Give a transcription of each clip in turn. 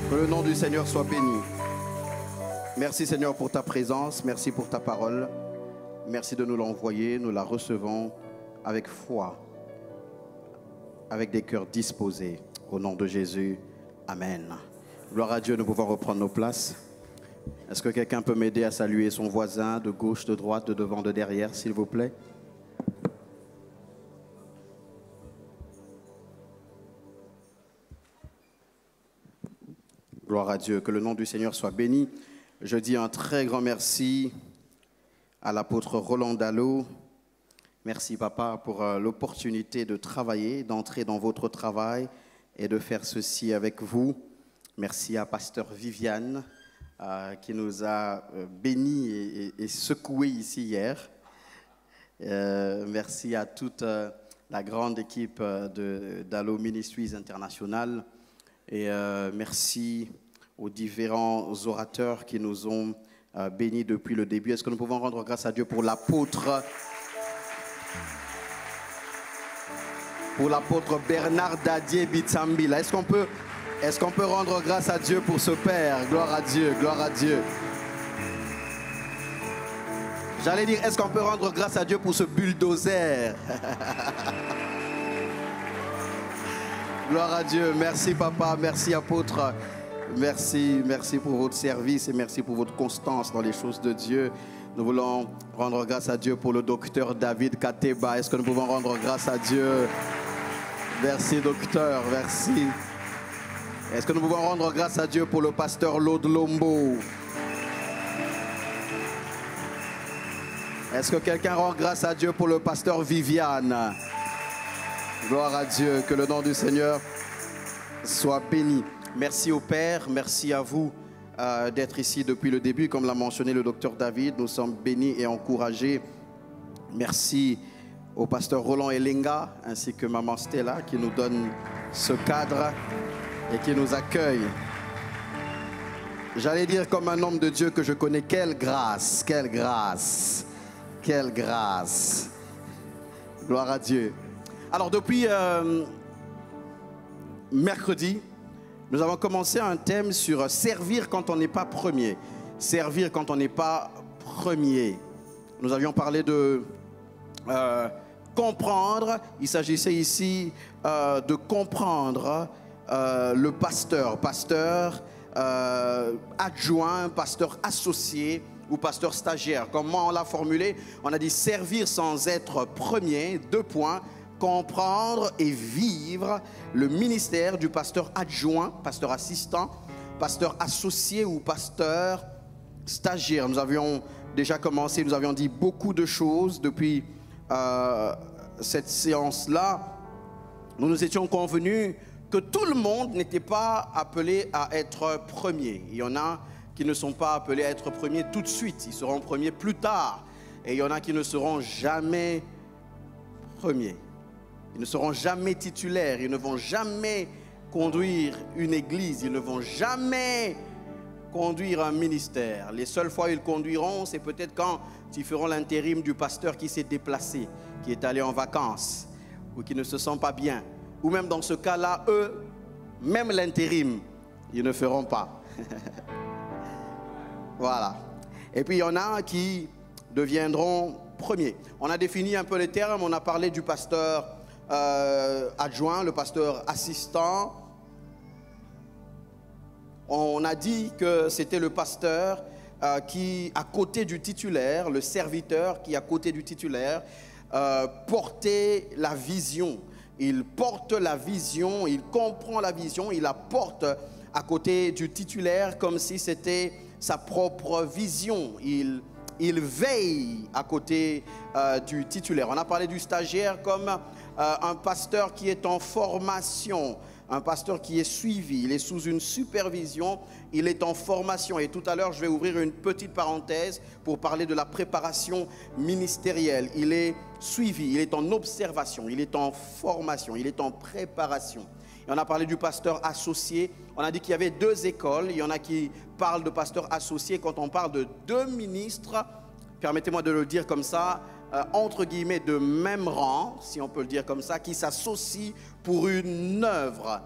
Que le nom du Seigneur soit béni. Merci Seigneur pour ta présence, merci pour ta parole. Merci de nous l'envoyer, nous la recevons avec foi, avec des cœurs disposés. Au nom de Jésus, Amen. Gloire à Dieu, nous pouvons reprendre nos places. Est-ce que quelqu'un peut m'aider à saluer son voisin de gauche, de droite, de devant, de derrière, s'il vous plaît? Gloire à Dieu, que le nom du Seigneur soit béni. Je dis un très grand merci à l'apôtre Roland Dallot. Merci papa pour l'opportunité de travailler, d'entrer dans votre travail et de faire ceci avec vous. Merci à pasteur Viviane qui nous a bénis et secoués ici hier. Merci à toute la grande équipe de Dallot Ministries International. Et merci aux différents orateurs qui nous ont bénis depuis le début. Est-ce que nous pouvons rendre grâce à Dieu pour l'apôtre Bernard Dadier Bitsambila? Est-ce qu'on peut rendre grâce à Dieu pour ce Père? Gloire à Dieu, gloire à Dieu. J'allais dire, est-ce qu'on peut rendre grâce à Dieu pour ce bulldozer? Gloire à Dieu. Merci papa, merci apôtre. Merci pour votre service et merci pour votre constance dans les choses de Dieu. Nous voulons rendre grâce à Dieu pour le docteur David Kateba. Est-ce que nous pouvons rendre grâce à Dieu? Merci docteur, merci. Est-ce que nous pouvons rendre grâce à Dieu pour le pasteur Lode Lombo? Est-ce que quelqu'un rend grâce à Dieu pour le pasteur Viviane? Gloire à Dieu, que le nom du Seigneur soit béni. Merci au Père, merci à vous d'être ici depuis le début. Comme l'a mentionné le docteur David, nous sommes bénis et encouragés. Merci au pasteur Roland Elenga ainsi que maman Stella qui nous donne ce cadre et qui nous accueille. J'allais dire comme un homme de Dieu que je connais, quelle grâce, quelle grâce, quelle grâce. Gloire à Dieu. Alors depuis mercredi, nous avons commencé un thème sur servir quand on n'est pas premier. Servir quand on n'est pas premier. Nous avions parlé de comprendre. Il s'agissait ici de comprendre le pasteur. Pasteur adjoint, pasteur associé ou pasteur stagiaire. Comment on l'a formulé? On a dit servir sans être premier, 2 points. Comprendre et vivre le ministère du pasteur adjoint, pasteur assistant, pasteur associé ou pasteur stagiaire. Nous avions déjà commencé, nous avions dit beaucoup de choses depuis cette séance-là. Nous nous étions convenus que tout le monde n'était pas appelé à être premier. Il y en a qui ne sont pas appelés à être premiers tout de suite, ils seront premiers plus tard. Et il y en a qui ne seront jamais premiers. Ils ne seront jamais titulaires, ils ne vont jamais conduire une église, ils ne vont jamais conduire un ministère. Les seules fois où ils conduiront, c'est peut-être quand ils feront l'intérim du pasteur qui s'est déplacé, qui est allé en vacances, ou qui ne se sent pas bien. Ou même dans ce cas-là, eux, même l'intérim, ils ne feront pas. Voilà. Et puis il y en a qui deviendront premiers. On a défini un peu les termes, on a parlé du pasteur adjoint, le pasteur assistant. On a dit que c'était le pasteur qui, à côté du titulaire, le serviteur qui, à côté du titulaire, portait la vision. Il porte la vision, il comprend la vision, il la porte à côté du titulaire comme si c'était sa propre vision. Il veille à côté du titulaire. On a parlé du stagiaire comme un pasteur qui est en formation, un pasteur qui est suivi, il est sous une supervision, il est en formation. Et tout à l'heure, je vais ouvrir une petite parenthèse pour parler de la préparation ministérielle. Il est suivi, il est en observation, il est en formation, il est en préparation. Et on a parlé du pasteur associé. On a dit qu'il y avait 2 écoles. Il y en a qui parlent de pasteur associé quand on parle de 2 ministres, permettez-moi de le dire comme ça, entre guillemets de même rang, si on peut le dire comme ça, qui s'associent pour une œuvre.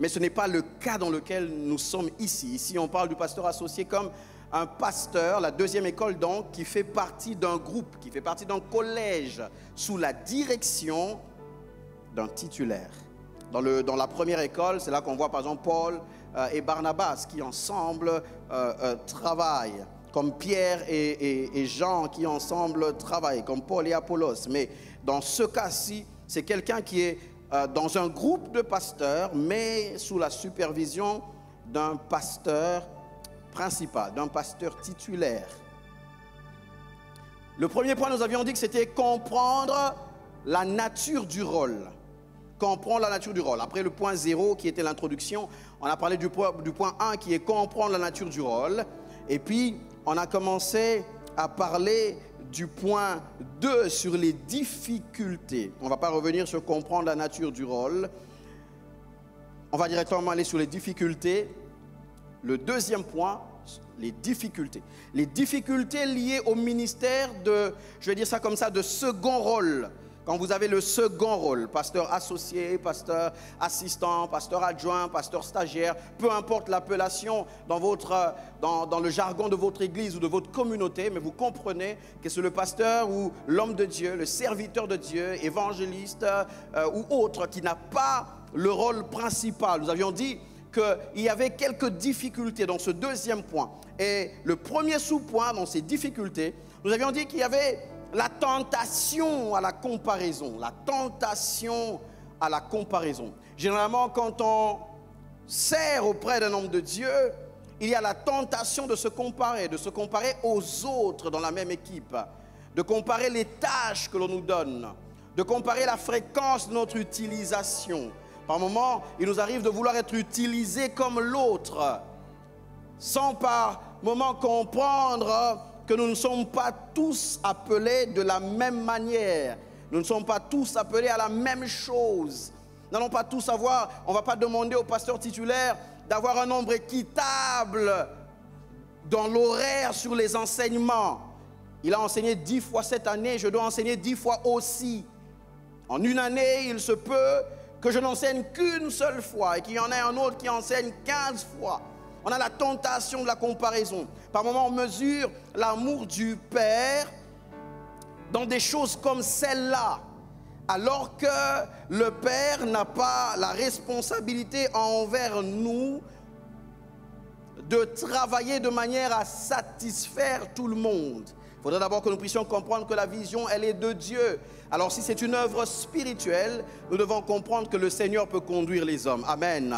Mais ce n'est pas le cas dans lequel nous sommes ici. Ici, on parle du pasteur associé comme un pasteur, la deuxième école donc, qui fait partie d'un groupe, qui fait partie d'un collège, sous la direction d'un titulaire. Dans la première école, c'est là qu'on voit par exemple Paul et Barnabas qui ensemble travaillent, comme Pierre et Jean qui ensemble travaillent, comme Paul et Apollos. Mais dans ce cas-ci, c'est quelqu'un qui est dans un groupe de pasteurs, mais sous la supervision d'un pasteur principal, d'un pasteur titulaire. Le premier point, nous avions dit que c'était comprendre la nature du rôle. Comprendre la nature du rôle. Après le point 0 qui était l'introduction, on a parlé du point 1 qui est comprendre la nature du rôle. Et puis, on a commencé à parler du point 2 sur les difficultés. On ne va pas revenir sur comprendre la nature du rôle. On va directement aller sur les difficultés. Le deuxième point, les difficultés. Les difficultés liées au ministère de, je vais dire ça comme ça, de second rôle. Quand vous avez le second rôle, pasteur associé, pasteur assistant, pasteur adjoint, pasteur stagiaire, peu importe l'appellation dans le jargon de votre église ou de votre communauté, mais vous comprenez que c'est le pasteur ou l'homme de Dieu, le serviteur de Dieu, évangéliste ou autre qui n'a pas le rôle principal. Nous avions dit qu'il y avait quelques difficultés dans ce deuxième point. Et le premier sous-point dans ces difficultés, nous avions dit qu'il y avait la tentation à la comparaison. La tentation à la comparaison. Généralement, quand on sert auprès d'un homme de Dieu, il y a la tentation de se comparer aux autres dans la même équipe, de comparer les tâches que l'on nous donne, de comparer la fréquence de notre utilisation. Par moments, il nous arrive de vouloir être utilisé comme l'autre, sans par moments comprendre que nous ne sommes pas tous appelés de la même manière. Nous ne sommes pas tous appelés à la même chose. Nous n'allons pas tous avoir, on ne va pas demander au pasteur titulaire d'avoir un nombre équitable dans l'horaire sur les enseignements. Il a enseigné 10 fois cette année, je dois enseigner 10 fois aussi. En une année, il se peut que je n'enseigne qu'une seule fois et qu'il y en ait un autre qui enseigne 15 fois. On a la tentation de la comparaison. Par moments, on mesure l'amour du Père dans des choses comme celle-là, alors que le Père n'a pas la responsabilité envers nous de travailler de manière à satisfaire tout le monde. Il faudrait d'abord que nous puissions comprendre que la vision, elle est de Dieu. Alors si c'est une œuvre spirituelle, nous devons comprendre que le Seigneur peut conduire les hommes. Amen.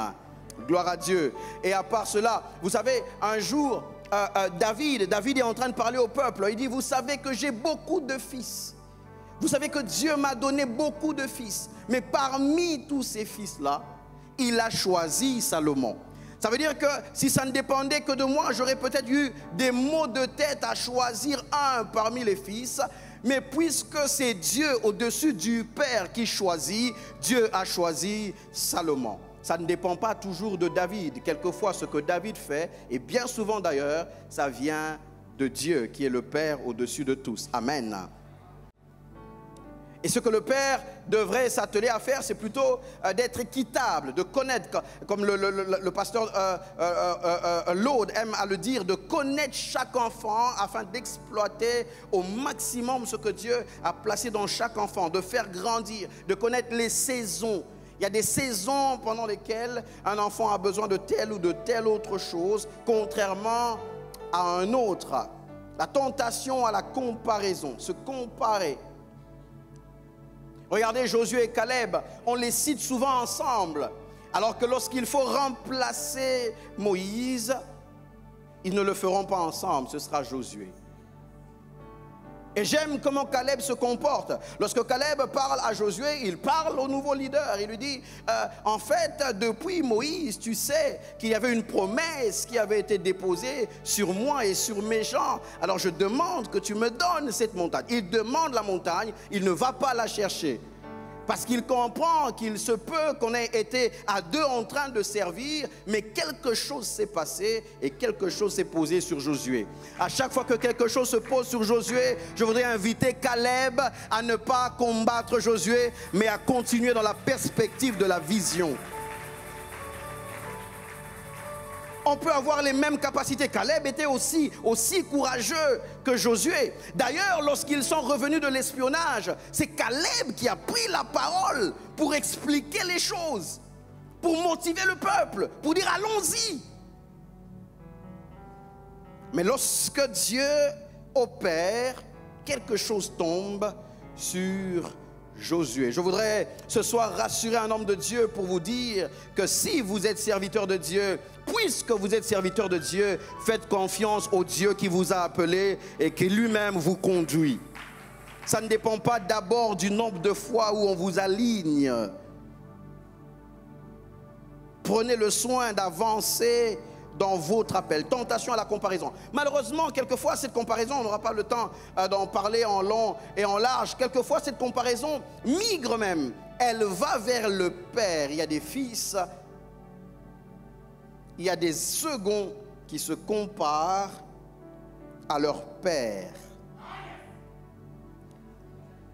Gloire à Dieu. Et à part cela, vous savez, un jour, David est en train de parler au peuple. Il dit, vous savez que j'ai beaucoup de fils. Vous savez que Dieu m'a donné beaucoup de fils. Mais parmi tous ces fils-là, il a choisi Salomon. Ça veut dire que si ça ne dépendait que de moi, j'aurais peut-être eu des maux de tête à choisir un parmi les fils. Mais puisque c'est Dieu au-dessus du Père qui choisit, Dieu a choisi Salomon. Ça ne dépend pas toujours de David. Quelquefois, ce que David fait, et bien souvent d'ailleurs, ça vient de Dieu qui est le Père au-dessus de tous. Amen. Et ce que le Père devrait s'atteler à faire, c'est plutôt d'être équitable, de connaître, comme le pasteur Laude aime à le dire, de connaître chaque enfant afin d'exploiter au maximum ce que Dieu a placé dans chaque enfant, de faire grandir, de connaître les saisons. Il y a des saisons pendant lesquelles un enfant a besoin de telle ou de telle autre chose, contrairement à un autre. La tentation à la comparaison, se comparer. Regardez Josué et Caleb, on les cite souvent ensemble, alors que lorsqu'il faut remplacer Moïse, ils ne le feront pas ensemble, ce sera Josué. Et j'aime comment Caleb se comporte. Lorsque Caleb parle à Josué, il parle au nouveau leader. Il lui dit, en fait, depuis Moïse, tu sais qu'il y avait une promesse qui avait été déposée sur moi et sur mes gens. Alors je demande que tu me donnes cette montagne. Il demande la montagne, il ne va pas la chercher. Parce qu'il comprend qu'il se peut qu'on ait été à deux en train de servir, mais quelque chose s'est passé et quelque chose s'est posé sur Josué. À chaque fois que quelque chose se pose sur Josué, je voudrais inviter Caleb à ne pas combattre Josué, mais à continuer dans la perspective de la vision. On peut avoir les mêmes capacités. Caleb était aussi courageux que Josué. D'ailleurs, lorsqu'ils sont revenus de l'espionnage, c'est Caleb qui a pris la parole pour expliquer les choses, pour motiver le peuple, pour dire allons-y. Mais lorsque Dieu opère, quelque chose tombe sur Josué. Je voudrais ce soir rassurer un homme de Dieu pour vous dire que si vous êtes serviteur de Dieu, puisque vous êtes serviteur de Dieu, faites confiance au Dieu qui vous a appelé et qui lui-même vous conduit. Ça ne dépend pas d'abord du nombre de fois où on vous aligne. Prenez le soin d'avancer dans votre appel. Tentation à la comparaison. Malheureusement, quelquefois, cette comparaison, on n'aura pas le temps d'en parler en long et en large. Quelquefois, cette comparaison migre même. Elle va vers le Père. Il y a des fils, il y a des seconds qui se comparent à leur Père.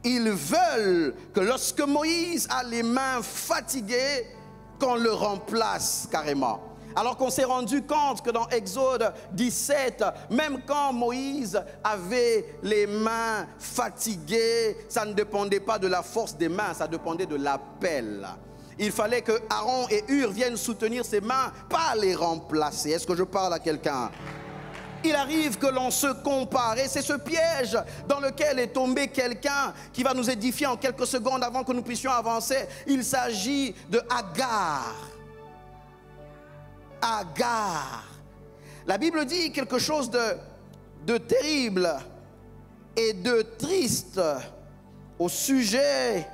Ils veulent que lorsque Moïse a les mains fatiguées, qu'on le remplace carrément. Alors qu'on s'est rendu compte que dans Exode 17, même quand Moïse avait les mains fatiguées, ça ne dépendait pas de la force des mains, ça dépendait de l'appel. Il fallait que Aaron et Hur viennent soutenir ses mains, pas les remplacer. Est-ce que je parle à quelqu'un? Il arrive que l'on se compare et c'est ce piège dans lequel est tombé quelqu'un qui va nous édifier en quelques secondes avant que nous puissions avancer. Il s'agit de Agar. Agar. La Bible dit quelque chose de terrible et de triste au sujet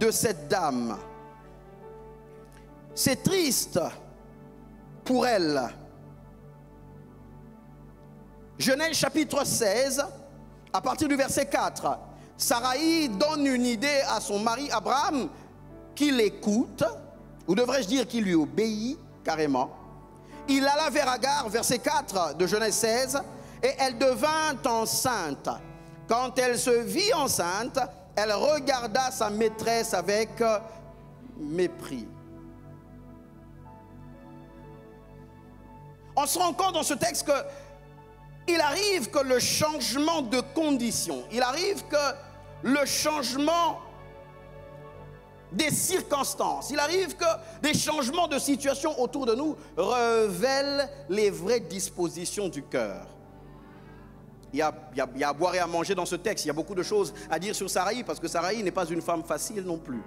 de cette dame. C'est triste pour elle. Genèse chapitre 16, à partir du verset 4, Saraï donne une idée à son mari Abraham qui l'écoute, ou devrais-je dire qui lui obéit carrément. Il alla vers Agar, verset 4 de Genèse 16, et elle devint enceinte. Quand elle se vit enceinte, elle regarda sa maîtresse avec mépris. On se rend compte dans ce texte que il arrive que le changement de condition, il arrive que le changement des circonstances, il arrive que des changements de situation autour de nous révèlent les vraies dispositions du cœur. Il y a à boire et à manger dans ce texte. Il y a beaucoup de choses à dire sur Saraï, parce que Saraï n'est pas une femme facile non plus.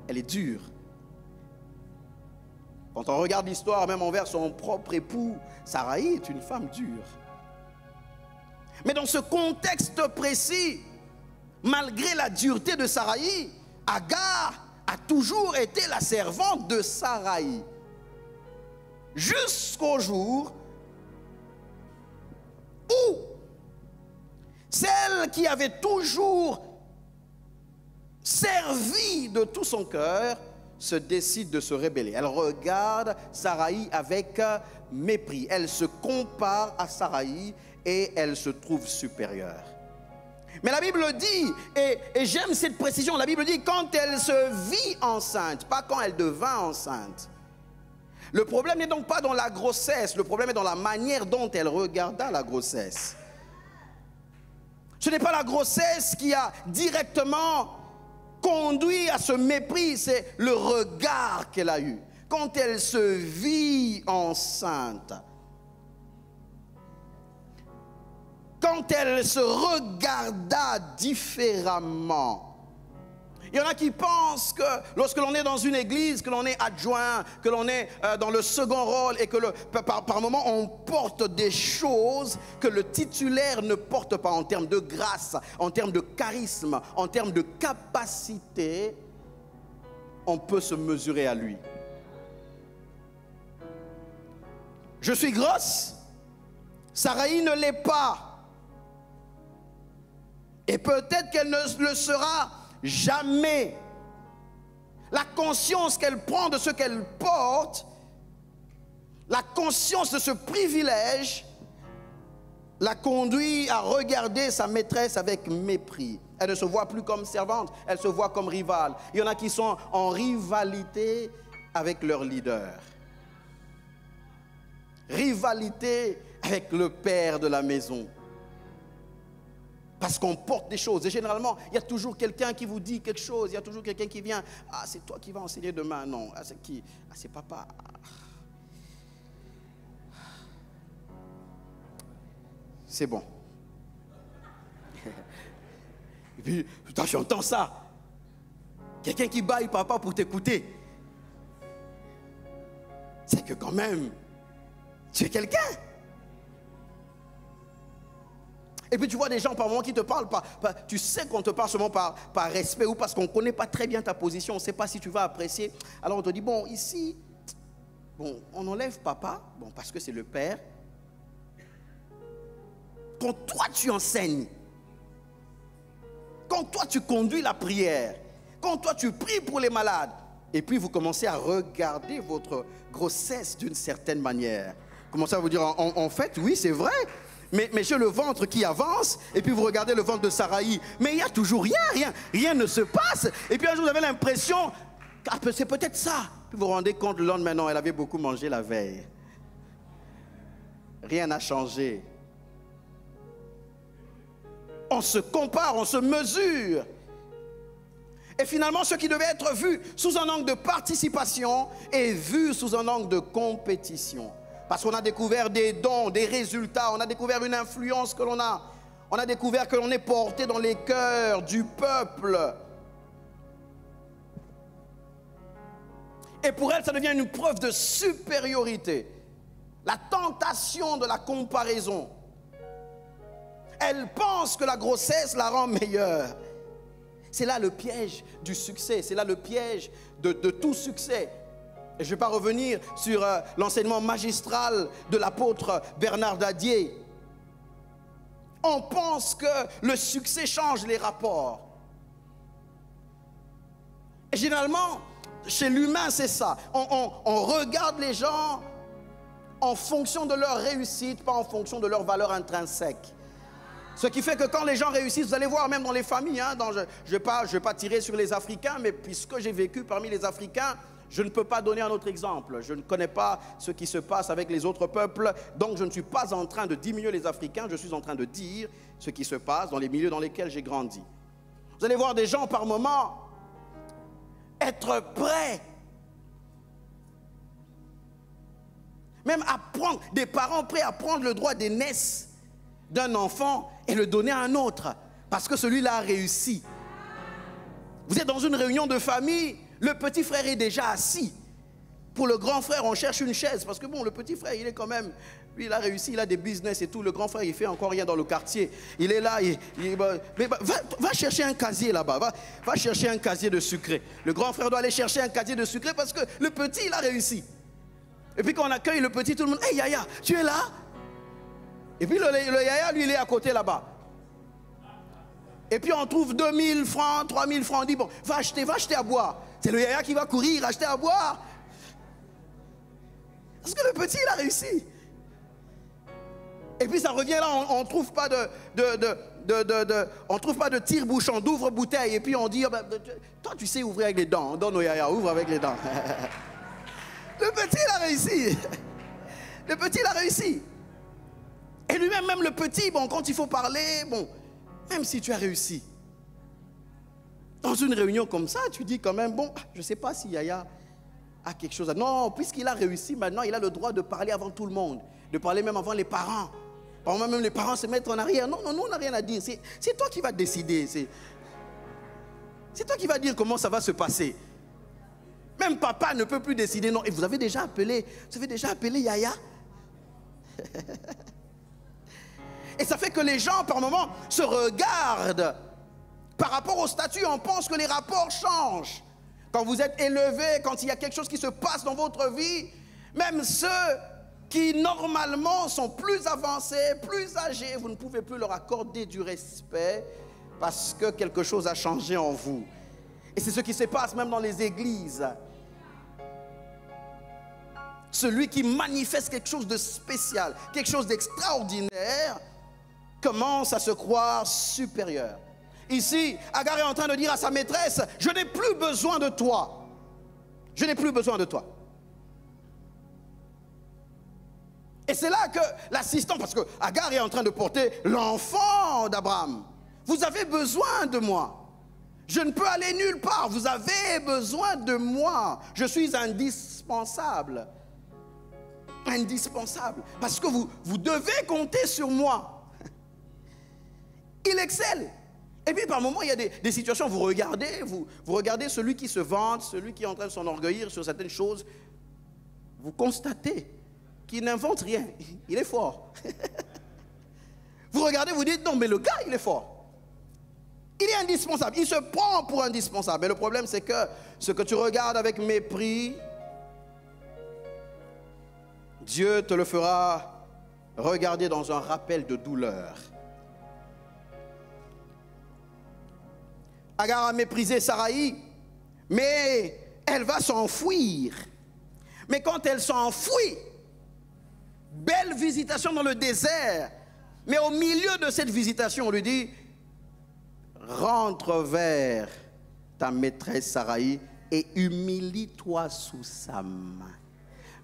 Elle est dure. Quand on regarde l'histoire, même envers son propre époux, Saraï est une femme dure. Mais dans ce contexte précis, malgré la dureté de Saraï, Agar a toujours été la servante de Saraï. Jusqu'au jour où celle qui avait toujours servi de tout son cœur se décide de se rebeller. Elle regarde Saraï avec mépris. Elle se compare à Saraï et elle se trouve supérieure. Mais la Bible dit, et j'aime cette précision, la Bible dit quand elle se vit enceinte, pas quand elle devint enceinte. Le problème n'est donc pas dans la grossesse, le problème est dans la manière dont elle regarda la grossesse. Ce n'est pas la grossesse qui a directement conduit à ce mépris, c'est le regard qu'elle a eu. Quand elle se vit enceinte, quand elle se regarda différemment. Il y en a qui pensent que lorsque l'on est dans une église, que l'on est adjoint, que l'on est dans le second rôle et que par moment on porte des choses que le titulaire ne porte pas en termes de grâce, en termes de charisme, en termes de capacité, on peut se mesurer à lui. Je suis grosse, Saraï ne l'est pas. Et peut-être qu'elle ne le sera jamais. La conscience qu'elle prend de ce qu'elle porte, la conscience de ce privilège, la conduit à regarder sa maîtresse avec mépris. Elle ne se voit plus comme servante, elle se voit comme rivale. Il y en a qui sont en rivalité avec leur leader. rivalité avec le père de la maison. Parce qu'on porte des choses. Et généralement, il y a toujours quelqu'un qui vous dit quelque chose. Il y a toujours quelqu'un qui vient. Ah, c'est toi qui vas enseigner demain. Non. Ah, c'est qui? Ah, c'est papa. C'est bon. Et puis, putain, j'entends ça. Quelqu'un qui baille papa pour t'écouter. C'est que quand même, tu es quelqu'un. Et puis tu vois des gens par moment qui te parlent, tu sais qu'on te parle seulement par respect ou parce qu'on ne connaît pas très bien ta position, on ne sait pas si tu vas apprécier. Alors on te dit, bon, ici, bon, on enlève papa, bon, parce que c'est le père. Quand toi tu enseignes, quand toi tu conduis la prière, quand toi tu pries pour les malades, et puis vous commencez à regarder votre grossesse d'une certaine manière. Commencez à vous dire, en fait, oui, c'est vrai. Mais j'ai le ventre qui avance, et puis vous regardez le ventre de Saraï, mais il n'y a toujours rien ne se passe. Et puis un jour vous avez l'impression, c'est peut-être ça. Puis vous vous rendez compte, le lendemain, non, elle avait beaucoup mangé la veille. Rien n'a changé. On se compare, on se mesure. Et finalement, ce qui devait être vu sous un angle de participation est vu sous un angle de compétition. Parce qu'on a découvert des dons, des résultats, on a découvert une influence que l'on a. On a découvert que l'on est porté dans les cœurs du peuple. Et pour elle, ça devient une preuve de supériorité. La tentation de la comparaison. Elle pense que la grossesse la rend meilleure. C'est là le piège du succès, c'est là le piège de tout succès. Et je ne vais pas revenir sur l'enseignement magistral de l'apôtre Bernard Dadier. On pense que le succès change les rapports. Et généralement, chez l'humain, c'est ça. On regarde les gens en fonction de leur réussite, pas en fonction de leur valeur intrinsèque. Ce qui fait que quand les gens réussissent, vous allez voir même dans les familles, hein, je ne vais pas tirer sur les Africains, mais puisque j'ai vécu parmi les Africains, je ne peux pas donner un autre exemple. Je ne connais pas ce qui se passe avec les autres peuples, donc je ne suis pas en train de diminuer les Africains, je suis en train de dire ce qui se passe dans les milieux dans lesquels j'ai grandi. Vous allez voir des gens par moments être prêts, même à prendre, des parents prêts à prendre le droit d'aînesse d'un enfant et le donner à un autre, parce que celui-là a réussi. Vous êtes dans une réunion de famille, le petit frère est déjà assis. Pour le grand frère, on cherche une chaise, parce que bon, le petit frère, il est quand même, lui, il a réussi, il a des business et tout. Le grand frère, il fait encore rien dans le quartier. Il est là, va chercher un casier là-bas, va chercher un casier de sucré. Le grand frère doit aller chercher un casier de sucré parce que le petit, il a réussi. Et puis quand on accueille le petit, tout le monde, hey Yaya, tu es là? Et puis le Yaya, lui, il est à côté là-bas. Et puis on trouve 2000 francs, 3000 francs, on dit, bon, va acheter à boire. C'est le Yaya qui va courir, acheter à boire. Parce que le petit, il a réussi. Et puis ça revient là, on ne trouve pas on trouve pas de tire-bouchon, d'ouvre-bouteille. Et puis on dit, toi tu sais ouvrir avec les dents, on donne au Yaya, ouvre avec les dents. Le petit, il a réussi. Le petit, il a réussi. Et lui-même, même le petit, bon, quand il faut parler, bon, même si tu as réussi, dans une réunion comme ça, tu dis quand même, bon, je ne sais pas si Yaya a quelque chose à... Non, puisqu'il a réussi, maintenant, il a le droit de parler avant tout le monde, de parler même avant les parents. Parfois même les parents se mettent en arrière. Non, on n'a rien à dire. C'est toi qui vas décider. C'est toi qui vas dire comment ça va se passer. Même papa ne peut plus décider. Non, et vous avez déjà appelé Yaya? Et ça fait que les gens, par moments, se regardent. Par rapport au statut, on pense que les rapports changent. Quand vous êtes élevé, quand il y a quelque chose qui se passe dans votre vie, même ceux qui normalement sont plus avancés, plus âgés, vous ne pouvez plus leur accorder du respect parce que quelque chose a changé en vous. Et c'est ce qui se passe même dans les églises. Celui qui manifeste quelque chose de spécial, quelque chose d'extraordinaire, commence à se croire supérieur. Ici, Agar est en train de dire à sa maîtresse, je n'ai plus besoin de toi. Je n'ai plus besoin de toi. Et c'est là que l'assistant, parce que Agar est en train de porter l'enfant d'Abraham. Vous avez besoin de moi. Je ne peux aller nulle part. Vous avez besoin de moi. Je suis indispensable. Indispensable. Parce que vous devez compter sur moi. Il excelle. Et puis par moments, il y a des situations, vous regardez celui qui se vante, celui qui est en train de s'enorgueillir sur certaines choses. Vous constatez qu'il n'invente rien. Il est fort. Vous regardez, vous dites, non, mais le gars, il est fort. Il est indispensable. Il se prend pour indispensable. Mais le problème, c'est que ce que tu regardes avec mépris, Dieu te le fera regarder dans un rappel de douleur. Agar a méprisé Saraï, mais elle va s'enfuir. Mais quand elle s'enfuit, belle visitation dans le désert. Mais au milieu de cette visitation, on lui dit, rentre vers ta maîtresse Saraï et humilie-toi sous sa main.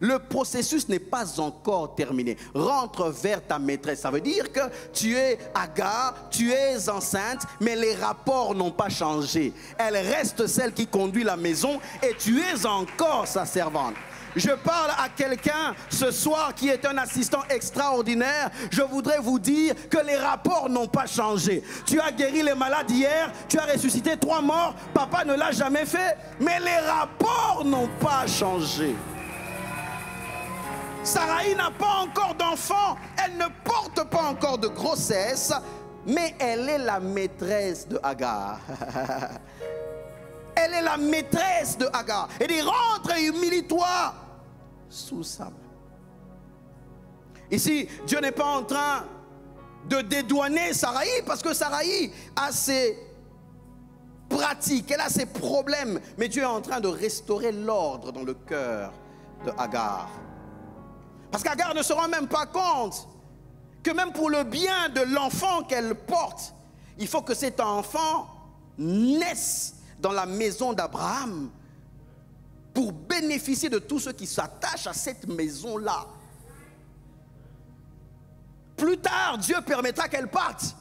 Le processus n'est pas encore terminé. Rentre vers ta maîtresse. Ça veut dire que tu es Agar, tu es enceinte, mais les rapports n'ont pas changé. Elle reste celle qui conduit la maison et tu es encore sa servante. Je parle à quelqu'un ce soir qui est un assistant extraordinaire. Je voudrais vous dire que les rapports n'ont pas changé. Tu as guéri les malades hier, tu as ressuscité 3 morts, papa ne l'a jamais fait, mais les rapports n'ont pas changé. Saraï n'a pas encore d'enfant, elle ne porte pas encore de grossesse, mais elle est la maîtresse de Agar. Elle est la maîtresse de Agar. Elle dit, rentre et humilie-toi sous sa main. Ici, Dieu n'est pas en train de dédouaner Saraï, parce que Saraï a ses pratiques, elle a ses problèmes, mais Dieu est en train de restaurer l'ordre dans le cœur de Agar. Parce qu'Agar ne se rend même pas compte que même pour le bien de l'enfant qu'elle porte, il faut que cet enfant naisse dans la maison d'Abraham pour bénéficier de tout ce qui s'attache à cette maison-là. Plus tard, Dieu permettra qu'elle parte.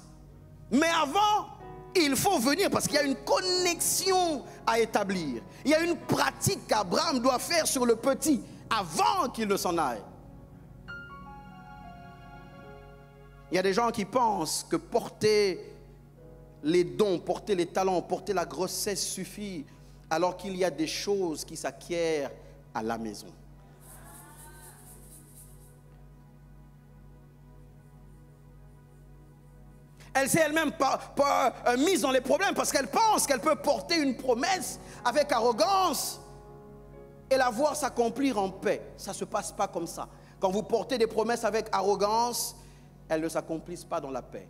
Mais avant, il faut venir parce qu'il y a une connexion à établir. Il y a une pratique qu'Abraham doit faire sur le petit avant qu'il ne s'en aille. Il y a des gens qui pensent que porter les dons, porter les talents, porter la grossesse suffit, alors qu'il y a des choses qui s'acquièrent à la maison. Elle s'est elle-même pas mise dans les problèmes parce qu'elle pense qu'elle peut porter une promesse avec arrogance et la voir s'accomplir en paix. Ça ne se passe pas comme ça. Quand vous portez des promesses avec arrogance, elles ne s'accomplissent pas dans la paix.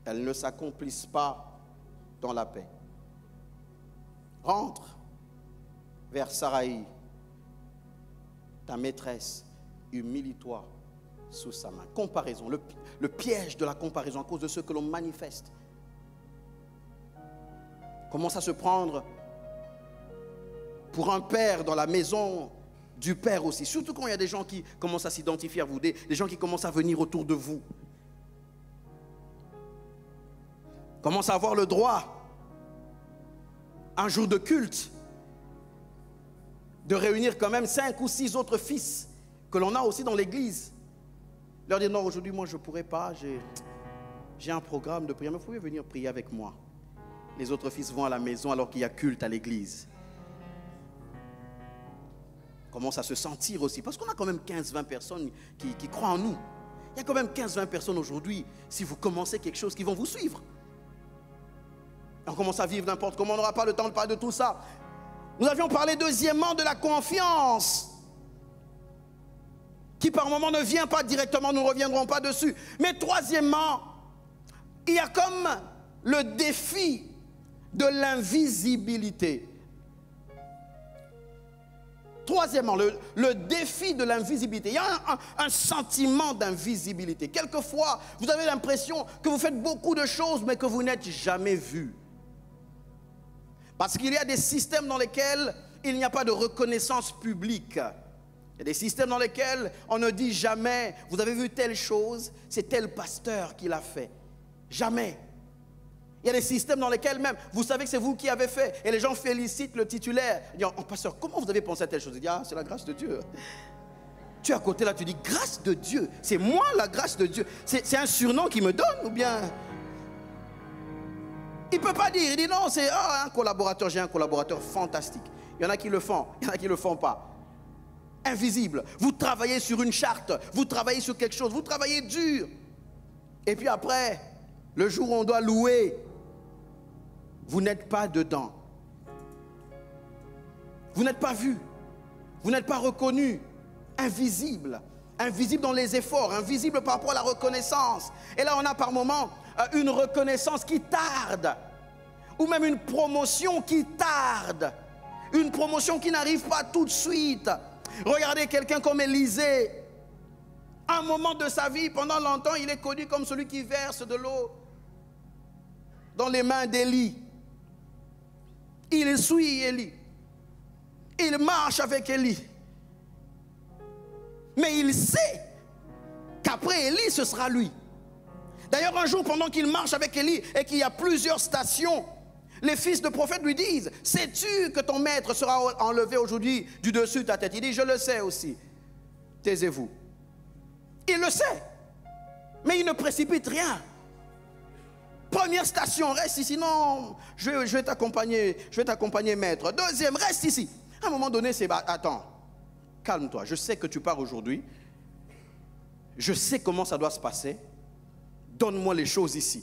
Elles ne s'accomplissent pas dans la paix. Rentre vers Saraï, ta maîtresse, humilie-toi sous sa main. Comparaison, le piège de la comparaison à cause de ce que l'on manifeste. Commence à se prendre pour un père dans la maison du père aussi. Surtout quand il y a des gens qui commencent à s'identifier à vous, des gens qui commencent à venir autour de vous. Commence à avoir le droit, un jour de culte, de réunir quand même 5 ou 6 autres fils que l'on a aussi dans l'église. Leur dire, non, aujourd'hui, moi, je ne pourrais pas, j'ai un programme de prière, mais vous pouvez venir prier avec moi. Les autres fils vont à la maison alors qu'il y a culte à l'église. Commence à se sentir aussi, parce qu'on a quand même 15-20 personnes qui croient en nous. Il y a quand même 15-20 personnes aujourd'hui, si vous commencez quelque chose, qui vont vous suivre. On commence à vivre n'importe comment, on n'aura pas le temps de parler de tout ça. Nous avions parlé deuxièmement de la confiance, qui par moment ne vient pas directement, nous ne reviendrons pas dessus. Mais troisièmement, il y a comme le défi de l'invisibilité. Troisièmement, le défi de l'invisibilité. Il y a un sentiment d'invisibilité. Quelquefois, vous avez l'impression que vous faites beaucoup de choses, mais que vous n'êtes jamais vu. Parce qu'il y a des systèmes dans lesquels il n'y a pas de reconnaissance publique. Il y a des systèmes dans lesquels on ne dit jamais, vous avez vu telle chose, c'est tel pasteur qui l'a fait. Jamais. Il y a des systèmes dans lesquels même, vous savez que c'est vous qui avez fait. Et les gens félicitent le titulaire. Ils disent, oh pasteur, comment vous avez pensé à telle chose? Il dit, ah, c'est la grâce de Dieu. Tu es à côté là, tu dis, grâce de Dieu. C'est moi la grâce de Dieu. C'est un surnom qu'il me donne ou bien... Il ne peut pas dire, il dit non, c'est un collaborateur, j'ai un collaborateur fantastique. Il y en a qui le font, il y en a qui ne le font pas. Invisible. Vous travaillez sur une charte, vous travaillez sur quelque chose, vous travaillez dur. Et puis après, le jour où on doit louer, vous n'êtes pas dedans. Vous n'êtes pas vu. Vous n'êtes pas reconnu. Invisible. Invisible dans les efforts, invisible par rapport à la reconnaissance. Et là, on a par moments une reconnaissance qui tarde. Ou même une promotion qui tarde. Une promotion qui n'arrive pas tout de suite. Regardez quelqu'un comme Élisée. À un moment de sa vie, pendant longtemps, il est connu comme celui qui verse de l'eau dans les mains d'Élie. Il suit Élie. Il marche avec Élie. Mais il sait qu'après Élie, ce sera lui. D'ailleurs, un jour, pendant qu'il marche avec Élie et qu'il y a plusieurs stations, les fils de prophètes lui disent, sais-tu que ton maître sera enlevé aujourd'hui du dessus de ta tête? Il dit, je le sais aussi. Taisez-vous. Il le sait. Mais il ne précipite rien. Première station, reste ici. Non, je vais t'accompagner, maître. Deuxième, reste ici. À un moment donné, c'est, attends, calme-toi. Je sais que tu pars aujourd'hui. Je sais comment ça doit se passer. Donne-moi les choses ici.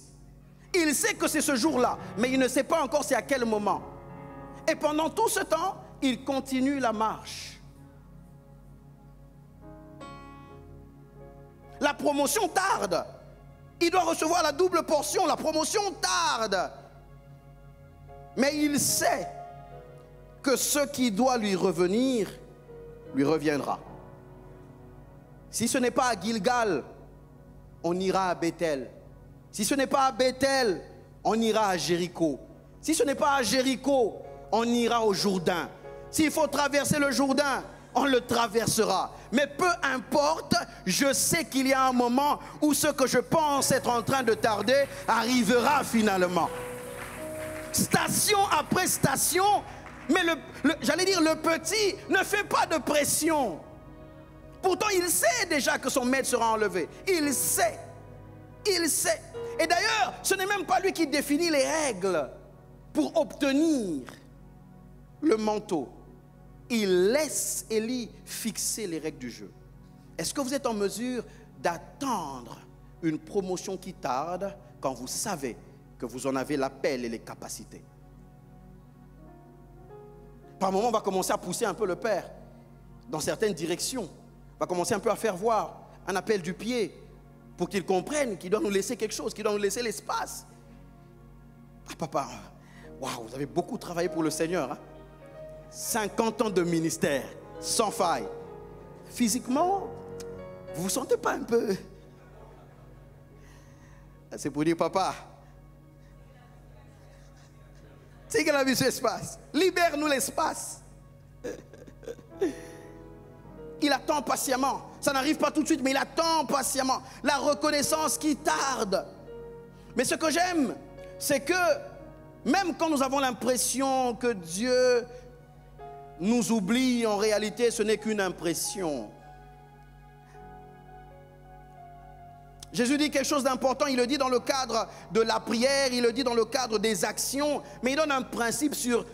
Il sait que c'est ce jour-là, mais il ne sait pas encore c'est à quel moment. Et pendant tout ce temps, il continue la marche. La promotion tarde. Il doit recevoir la double portion. La promotion tarde. Mais il sait que ce qui doit lui revenir, lui reviendra. Si ce n'est pas à Gilgal, on ira à Bethel. Si ce n'est pas à Bethel, on ira à Jéricho. Si ce n'est pas à Jéricho, on ira au Jourdain. S'il faut traverser le Jourdain, on le traversera. Mais peu importe, je sais qu'il y a un moment où ce que je pense être en train de tarder arrivera finalement. Station après station, mais j'allais dire le petit ne fait pas de pression. Pourtant, il sait déjà que son maître sera enlevé. Il sait. Il sait. Et d'ailleurs, ce n'est même pas lui qui définit les règles pour obtenir le manteau. Il laisse Élie fixer les règles du jeu. Est-ce que vous êtes en mesure d'attendre une promotion qui tarde quand vous savez que vous en avez l'appel et les capacités? Par moment, on va commencer à pousser un peu le Père dans certaines directions. On va commencer un peu à faire voir un appel du pied pour qu'il comprenne qu'il doit nous laisser quelque chose, qu'il doit nous laisser l'espace. Ah papa, waouh, vous avez beaucoup travaillé pour le Seigneur. Hein? 50 ans de ministère, sans faille. Physiquement, vous ne vous sentez pas un peu... C'est pour dire, papa, c'est qu'il a vu cet espace. Libère-nous l'espace. Il attend patiemment. Ça n'arrive pas tout de suite, mais il attend patiemment. La reconnaissance qui tarde. Mais ce que j'aime, c'est que même quand nous avons l'impression que Dieu nous oublie, en réalité, ce n'est qu'une impression. Jésus dit quelque chose d'important, il le dit dans le cadre de la prière, il le dit dans le cadre des actions, mais il donne un principe sur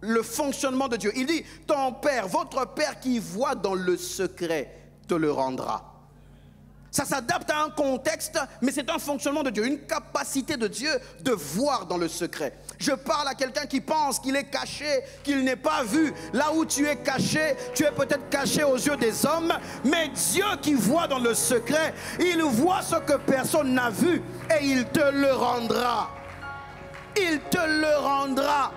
le fonctionnement de Dieu. Il dit, ton Père, votre Père qui voit dans le secret, te le rendra. Ça s'adapte à un contexte, mais c'est un fonctionnement de Dieu, une capacité de Dieu de voir dans le secret. Je parle à quelqu'un qui pense qu'il est caché, qu'il n'est pas vu. Là où tu es caché, tu es peut-être caché aux yeux des hommes, mais Dieu qui voit dans le secret, il voit ce que personne n'a vu et il te le rendra. Il te le rendra.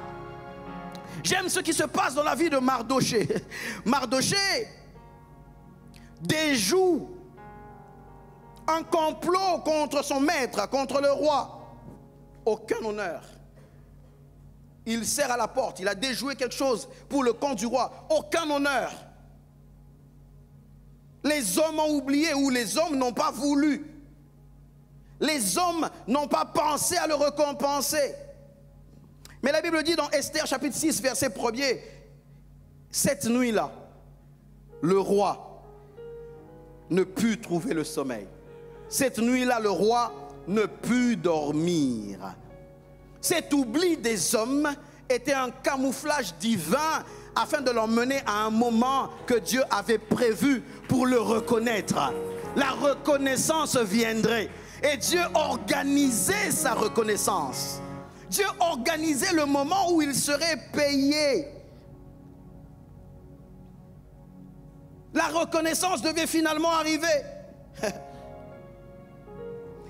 J'aime ce qui se passe dans la vie de Mardoché. Mardoché déjoue un complot contre son maître, contre le roi. Aucun honneur. Il sert à la porte, il a déjoué quelque chose pour le compte du roi. Aucun honneur. Les hommes ont oublié ou les hommes n'ont pas voulu. Les hommes n'ont pas pensé à le récompenser. Mais la Bible dit dans Esther chapitre 6 verset 1er, cette nuit-là, le roi ne put trouver le sommeil. Cette nuit-là, le roi ne put dormir. Cet oubli des hommes était un camouflage divin afin de l'emmener à un moment que Dieu avait prévu pour le reconnaître. La reconnaissance viendrait. Et Dieu organisait sa reconnaissance. Dieu organisait le moment où il serait payé. La reconnaissance devait finalement arriver.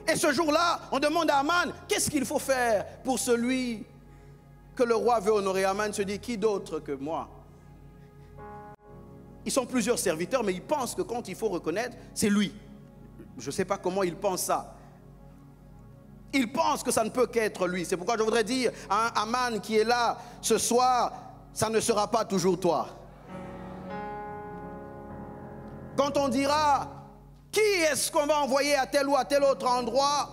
Et ce jour-là, on demande à Aman, qu'est-ce qu'il faut faire pour celui que le roi veut honorer? Aman se dit, qui d'autre que moi? Ils sont plusieurs serviteurs, mais ils pensent que quand il faut reconnaître, c'est lui. Je ne sais pas comment ils pensent ça. Ils pensent que ça ne peut qu'être lui. C'est pourquoi je voudrais dire à Aman qui est là ce soir, ça ne sera pas toujours toi. Quand on dira, qui est-ce qu'on va envoyer à tel ou à tel autre endroit?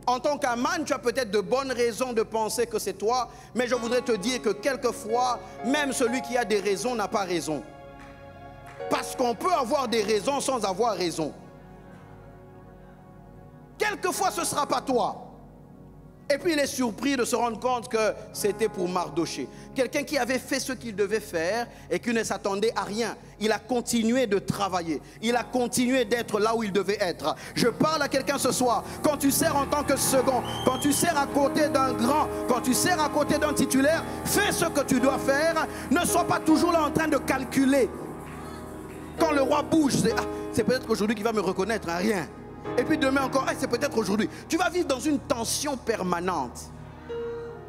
En tant qu'Aman, tu as peut-être de bonnes raisons de penser que c'est toi, mais je voudrais te dire que quelquefois, même celui qui a des raisons n'a pas raison. Parce qu'on peut avoir des raisons sans avoir raison. Quelquefois, ce ne sera pas toi. Et puis il est surpris de se rendre compte que c'était pour Mardoché. Quelqu'un qui avait fait ce qu'il devait faire et qui ne s'attendait à rien. Il a continué de travailler. Il a continué d'être là où il devait être. Je parle à quelqu'un ce soir. Quand tu sers en tant que second, quand tu sers à côté d'un grand, quand tu sers à côté d'un titulaire, fais ce que tu dois faire. Ne sois pas toujours là en train de calculer. Quand le roi bouge, c'est peut-être qu'aujourd'hui qu'il va me reconnaître, hein, rien. Et puis demain encore, c'est peut-être aujourd'hui. Tu vas vivre dans une tension permanente.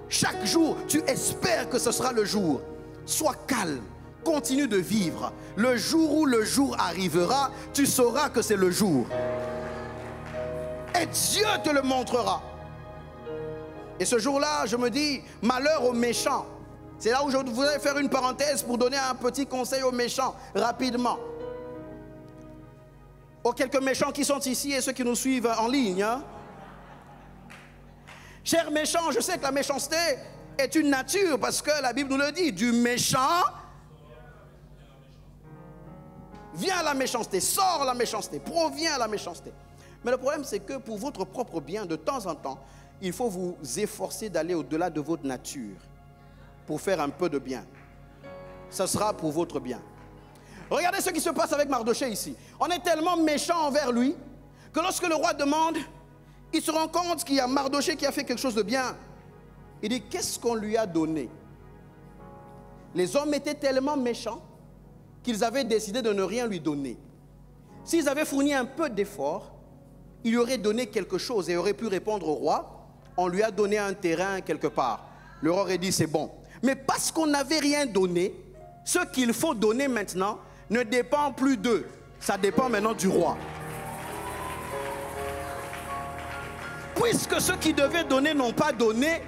Chaque jour, tu espères que ce sera le jour. Sois calme, continue de vivre. Le jour où le jour arrivera, tu sauras que c'est le jour. Et Dieu te le montrera. Et ce jour-là, je me dis, malheur aux méchants. C'est là où je voudrais faire une parenthèse pour donner un petit conseil aux méchants, rapidement. Aux quelques méchants qui sont ici et ceux qui nous suivent en ligne. Hein? Chers méchants, je sais que la méchanceté est une nature parce que la Bible nous le dit. Du méchant vient la méchanceté, sort la méchanceté, provient la méchanceté. Mais le problème c'est que pour votre propre bien, de temps en temps, il faut vous efforcer d'aller au-delà de votre nature pour faire un peu de bien. Ce sera pour votre bien. Regardez ce qui se passe avec Mardoché ici. On est tellement méchant envers lui que lorsque le roi demande, il se rend compte qu'il y a Mardoché qui a fait quelque chose de bien. Il dit, qu'est-ce qu'on lui a donné? Les hommes étaient tellement méchants qu'ils avaient décidé de ne rien lui donner. S'ils avaient fourni un peu d'effort, il lui aurait donné quelque chose et aurait pu répondre au roi, on lui a donné un terrain quelque part. Le roi aurait dit, c'est bon. Mais parce qu'on n'avait rien donné, ce qu'il faut donner maintenant ne dépend plus d'eux. Ça dépend maintenant du roi. Puisque ceux qui devaient donner n'ont pas donné,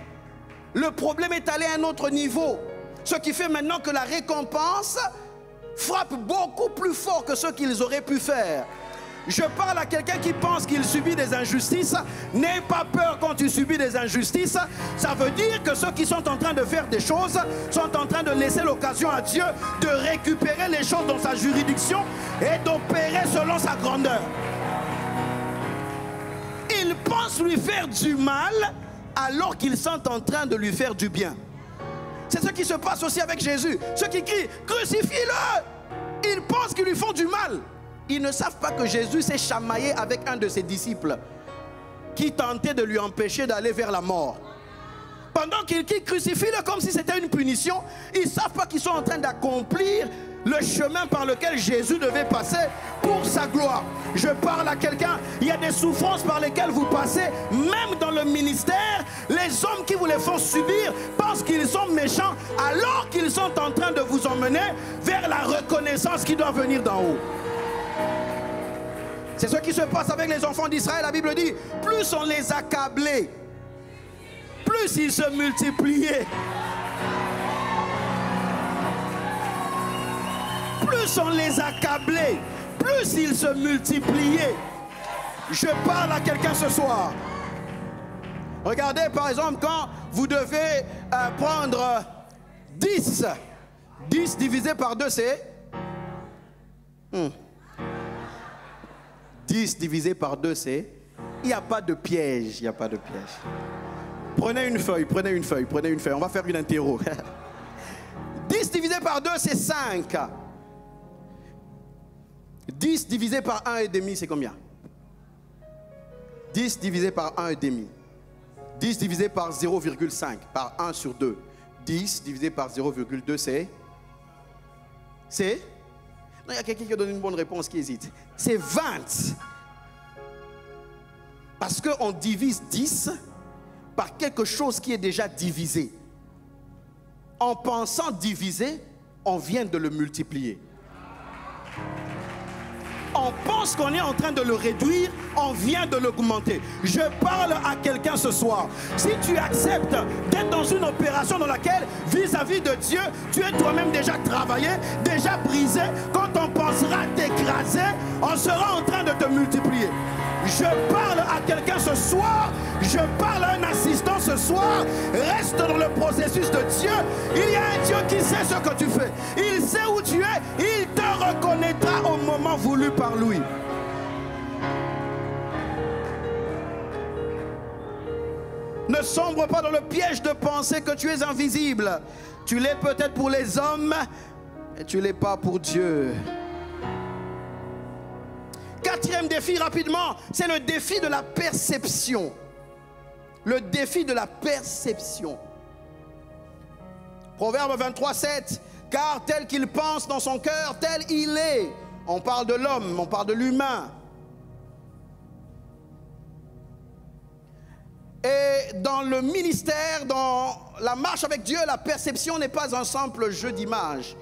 le problème est allé à un autre niveau. Ce qui fait maintenant que la récompense frappe beaucoup plus fort que ce qu'ils auraient pu faire. Je parle à quelqu'un qui pense qu'il subit des injustices. N'aie pas peur quand tu subis des injustices. Ça veut dire que ceux qui sont en train de faire des choses sont en train de laisser l'occasion à Dieu de récupérer les choses dans sa juridiction et d'opérer selon sa grandeur. Ils pensent lui faire du mal alors qu'ils sont en train de lui faire du bien. C'est ce qui se passe aussi avec Jésus. Ceux qui crient « Crucifie-le » ils pensent qu'ils lui font du mal. Ils ne savent pas que Jésus s'est chamaillé avec un de ses disciples qui tentait de lui empêcher d'aller vers la mort. Pendant qu'ils crucifient-le comme si c'était une punition, ils ne savent pas qu'ils sont en train d'accomplir le chemin par lequel Jésus devait passer pour sa gloire. Je parle à quelqu'un, il y a des souffrances par lesquelles vous passez, même dans le ministère. Les hommes qui vous les font subir pensent qu'ils sont méchants alors qu'ils sont en train de vous emmener vers la reconnaissance qui doit venir d'en haut. C'est ce qui se passe avec les enfants d'Israël. La Bible dit, plus on les accablait, plus ils se multipliaient. Plus on les accablait, plus ils se multipliaient. Je parle à quelqu'un ce soir. Regardez par exemple quand vous devez prendre 10. 10 divisé par 2 c'est 10 divisé par 2 c'est... Il n'y a pas de piège, il n'y a pas de piège. Prenez une feuille, prenez une feuille, prenez une feuille. On va faire une interro. 10 divisé par 2 c'est 5. 10 divisé par 1,5 c'est combien? 10 divisé par 1,5. 10 divisé par 0,5, par 1 sur 2. 10 divisé par 0,2, c'est... C'est... Non, il y a quelqu'un qui donne une bonne réponse qui hésite. C'est 20. Parce qu'on divise 10 par quelque chose qui est déjà divisé. En pensant diviser, on vient de le multiplier. On pense qu'on est en train de le réduire, on vient de l'augmenter. Je parle à quelqu'un ce soir. Si tu acceptes d'être dans une opération dans laquelle, vis-à-vis de Dieu, tu es toi-même déjà travaillé, déjà brisé, quand on pensera t'écraser, on sera en train de te multiplier. Je parle à quelqu'un ce soir, je parle à un assistant ce soir. Reste dans le processus de Dieu. Il y a un Dieu qui sait ce que tu fais. Il sait où tu es. Il te reconnaîtra au moment voulu par lui. Ne sombre pas dans le piège de penser que tu es invisible. Tu l'es peut-être pour les hommes, mais tu ne l'es pas pour Dieu. Quatrième défi rapidement, c'est le défi de la perception. Le défi de la perception. Proverbe 23, 7. Car tel qu'il pense dans son cœur, tel il est. On parle de l'homme, on parle de l'humain. Et dans le ministère, dans la marche avec Dieu, la perception n'est pas un simple jeu d'images.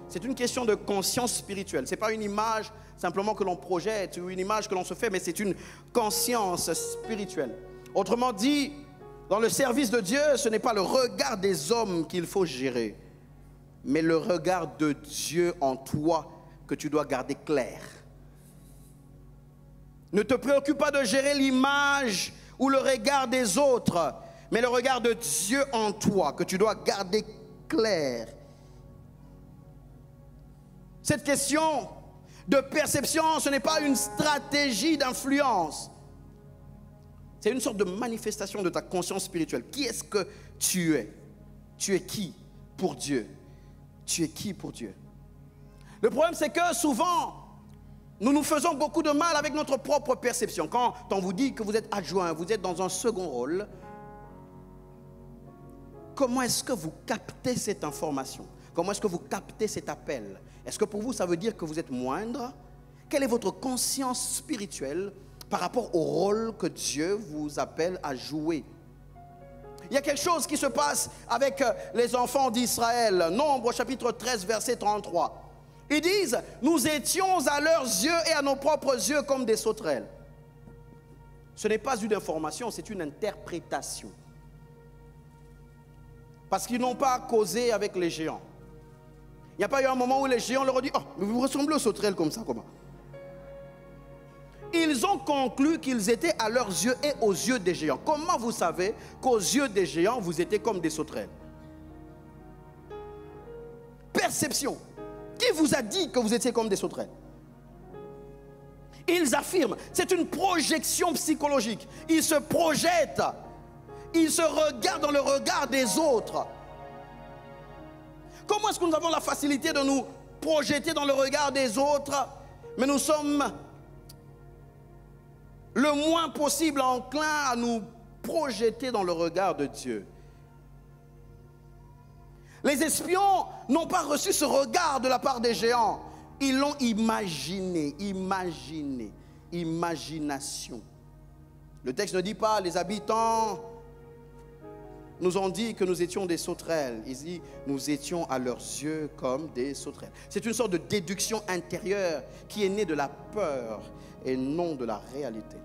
C'est une question de conscience spirituelle. Ce n'est pas une image simplement que l'on projette ou une image que l'on se fait, mais c'est une conscience spirituelle. Autrement dit, dans le service de Dieu, ce n'est pas le regard des hommes qu'il faut gérer, mais le regard de Dieu en toi que tu dois garder clair. Ne te préoccupe pas de gérer l'image ou le regard des autres, mais le regard de Dieu en toi que tu dois garder clair. Cette question de perception, ce n'est pas une stratégie d'influence. C'est une sorte de manifestation de ta conscience spirituelle. Qui est-ce que tu es? Tu es qui pour Dieu? Tu es qui pour Dieu? Le problème, c'est que souvent, nous nous faisons beaucoup de mal avec notre propre perception. Quand on vous dit que vous êtes adjoint, vous êtes dans un second rôle, comment est-ce que vous captez cette information? Comment est-ce que vous captez cet appel? Est-ce que pour vous, ça veut dire que vous êtes moindre? Quelle est votre conscience spirituelle par rapport au rôle que Dieu vous appelle à jouer? Il y a quelque chose qui se passe avec les enfants d'Israël. Nombre chapitre 13, verset 33. Ils disent, nous étions à leurs yeux et à nos propres yeux comme des sauterelles. Ce n'est pas une information, c'est une interprétation. Parce qu'ils n'ont pas causé avec les géants. Il n'y a pas eu un moment où les géants leur ont dit, oh, mais vous ressemblez aux sauterelles comme ça, comment? Ils ont conclu qu'ils étaient à leurs yeux et aux yeux des géants. Comment vous savez qu'aux yeux des géants, vous étiez comme des sauterelles? Perception. Qui vous a dit que vous étiez comme des sauterelles? Ils affirment, c'est une projection psychologique. Ils se projettent. Ils se regardent dans le regard des autres. Comment est-ce que nous avons la facilité de nous projeter dans le regard des autres, mais nous sommes le moins possible enclins à nous projeter dans le regard de Dieu? Les espions n'ont pas reçu ce regard de la part des géants. Ils l'ont imaginé, imagination. Le texte ne dit pas les habitants nous ont dit que nous étions des sauterelles. Il dit nous étions à leurs yeux comme des sauterelles. C'est une sorte de déduction intérieure qui est née de la peur et non de la réalité.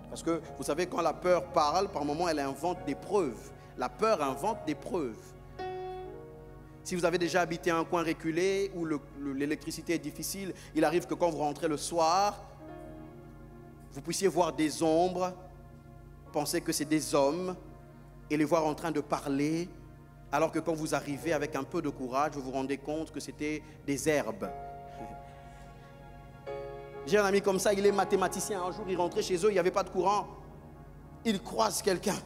Parce que vous savez, quand la peur parle, par moments elle invente des preuves. La peur invente des preuves. Si vous avez déjà habité un coin reculé où l'électricité est difficile, il arrive que quand vous rentrez le soir, vous puissiez voir des ombres, penser que c'est des hommes et les voir en train de parler, alors que quand vous arrivez avec un peu de courage, vous vous rendez compte que c'était des herbes. J'ai un ami comme ça, il est mathématicien. Un jour, il rentrait chez eux, il n'y avait pas de courant. Il croise quelqu'un.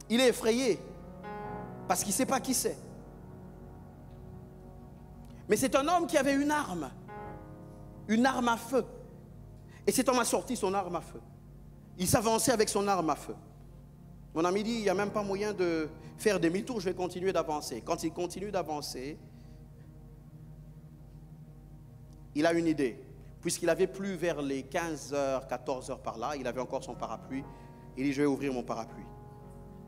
Il est effrayé parce qu'il ne sait pas qui c'est. Mais c'est un homme qui avait une arme à feu. Et cet homme a sorti son arme à feu. Il s'avançait avec son arme à feu. Mon ami dit, il n'y a même pas moyen de faire demi-tour, je vais continuer d'avancer. Quand il continue d'avancer, il a une idée. Puisqu'il avait plu vers les 15h, 14h par là, il avait encore son parapluie. Il dit, je vais ouvrir mon parapluie.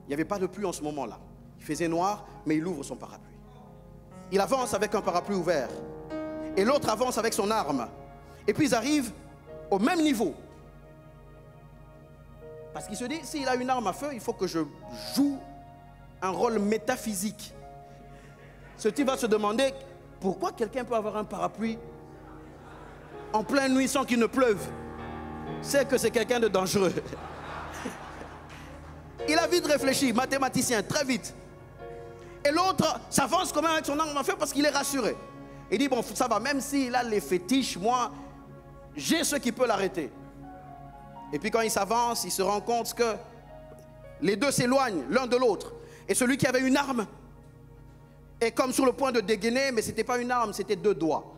Il n'y avait pas de pluie en ce moment-là. Il faisait noir, mais il ouvre son parapluie. Il avance avec un parapluie ouvert. Et l'autre avance avec son arme. Et puis ils arrivent au même niveau. Parce qu'il se dit, s'il a une arme à feu, il faut que je joue un rôle métaphysique. Ce type va se demander, pourquoi quelqu'un peut avoir un parapluie en pleine nuit sans qu'il ne pleuve? C'est que c'est quelqu'un de dangereux. Il a vite réfléchi, mathématicien, très vite. Et l'autre s'avance quand même avec son arme à feu parce qu'il est rassuré. Il dit, bon, ça va, même s'il a les fétiches, moi, j'ai ce qui peut l'arrêter. Et puis quand il s'avance, il se rend compte que les deux s'éloignent l'un de l'autre. Et celui qui avait une arme est comme sur le point de dégainer, mais ce n'était pas une arme, c'était deux doigts.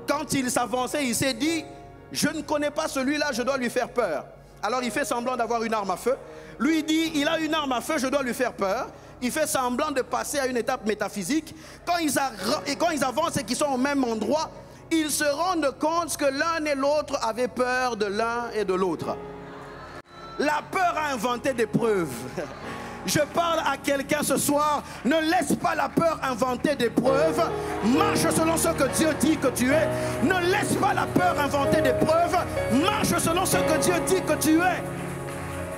Quand il s'avançait, il s'est dit, je ne connais pas celui-là, je dois lui faire peur. Alors il fait semblant d'avoir une arme à feu. Lui dit, il a une arme à feu, je dois lui faire peur. Il fait semblant de passer à une étape métaphysique. Quand ils avancent et qu'ils sont au même endroit, ils se rendent compte que l'un et l'autre avaient peur de l'un et de l'autre. La peur a inventé des preuves. Je parle à quelqu'un ce soir, ne laisse pas la peur inventer des preuves. Marche selon ce que Dieu dit que tu es. Ne laisse pas la peur inventer des preuves. Marche selon ce que Dieu dit que tu es.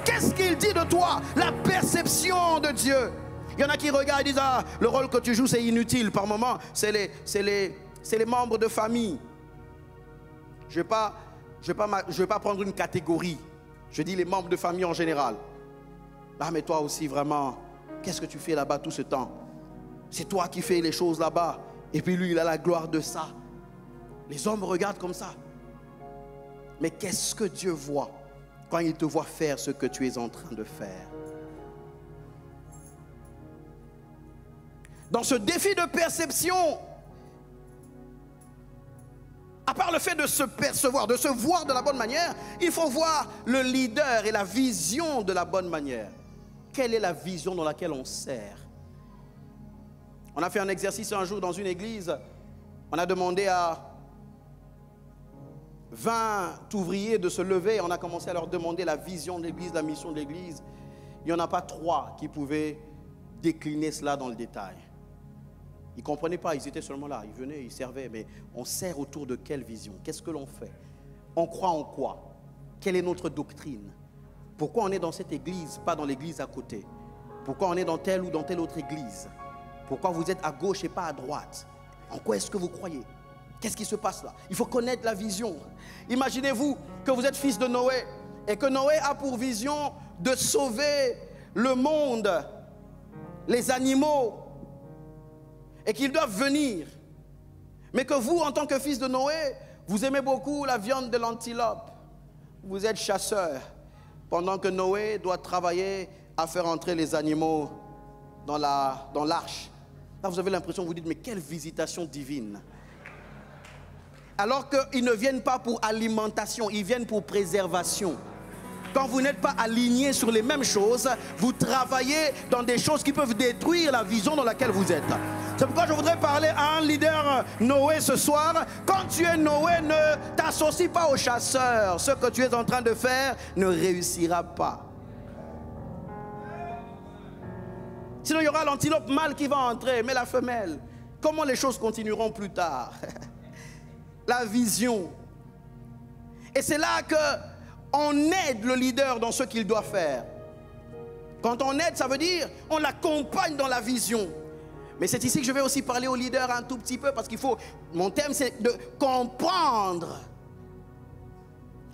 Qu'est-ce qu'il dit de toi? La perception de Dieu. Il y en a qui regardent et disent, ah, le rôle que tu joues c'est inutile. Par moments, c'est les membres de famille. Je ne vais pas prendre une catégorie. Je dis les membres de famille en général. Ah, mais toi aussi, vraiment, qu'est-ce que tu fais là-bas tout ce temps? C'est toi qui fais les choses là-bas. Et puis lui, il a la gloire de ça. Les hommes regardent comme ça. Mais qu'est-ce que Dieu voit quand il te voit faire ce que tu es en train de faire? Dans ce défi de perception, à part le fait de se percevoir, de se voir de la bonne manière, il faut voir le leader et la vision de la bonne manière. Quelle est la vision dans laquelle on sert? On a fait un exercice un jour dans une église. On a demandé à 20 ouvriers de se lever. On a commencé à leur demander la vision de l'église, la mission de l'église. Il n'y en a pas 3 qui pouvaient décliner cela dans le détail. Ils ne comprenaient pas, ils étaient seulement là. Ils venaient, ils servaient. Mais on sert autour de quelle vision? Qu'est-ce que l'on fait? On croit en quoi? Quelle est notre doctrine? Pourquoi on est dans cette église, pas dans l'église à côté? Pourquoi on est dans telle ou dans telle autre église? Pourquoi vous êtes à gauche et pas à droite? En quoi est-ce que vous croyez? Qu'est-ce qui se passe là? Il faut connaître la vision. Imaginez-vous que vous êtes fils de Noé et que Noé a pour vision de sauver le monde, les animaux, et qu'ils doivent venir. Mais que vous, en tant que fils de Noé, vous aimez beaucoup la viande de l'antilope. Vous êtes chasseur. Pendant que Noé doit travailler à faire entrer les animaux dans l'arche. Là, vous avez l'impression, vous dites, mais quelle visitation divine. Alors qu'ils ne viennent pas pour alimentation, ils viennent pour préservation. Quand vous n'êtes pas alignés sur les mêmes choses, vous travaillez dans des choses qui peuvent détruire la vision dans laquelle vous êtes. C'est pourquoi je voudrais parler à un leader Noé ce soir. Quand tu es Noé, ne t'associe pas aux chasseurs. Ce que tu es en train de faire ne réussira pas. Sinon, il y aura l'antilope mâle qui va entrer, mais la femelle. Comment les choses continueront plus tard? La vision. Et c'est là qu'on aide le leader dans ce qu'il doit faire. Quand on aide, ça veut dire on l'accompagne dans la vision. Mais c'est ici que je vais aussi parler aux leaders un tout petit peu parce qu'il faut, mon thème c'est de comprendre.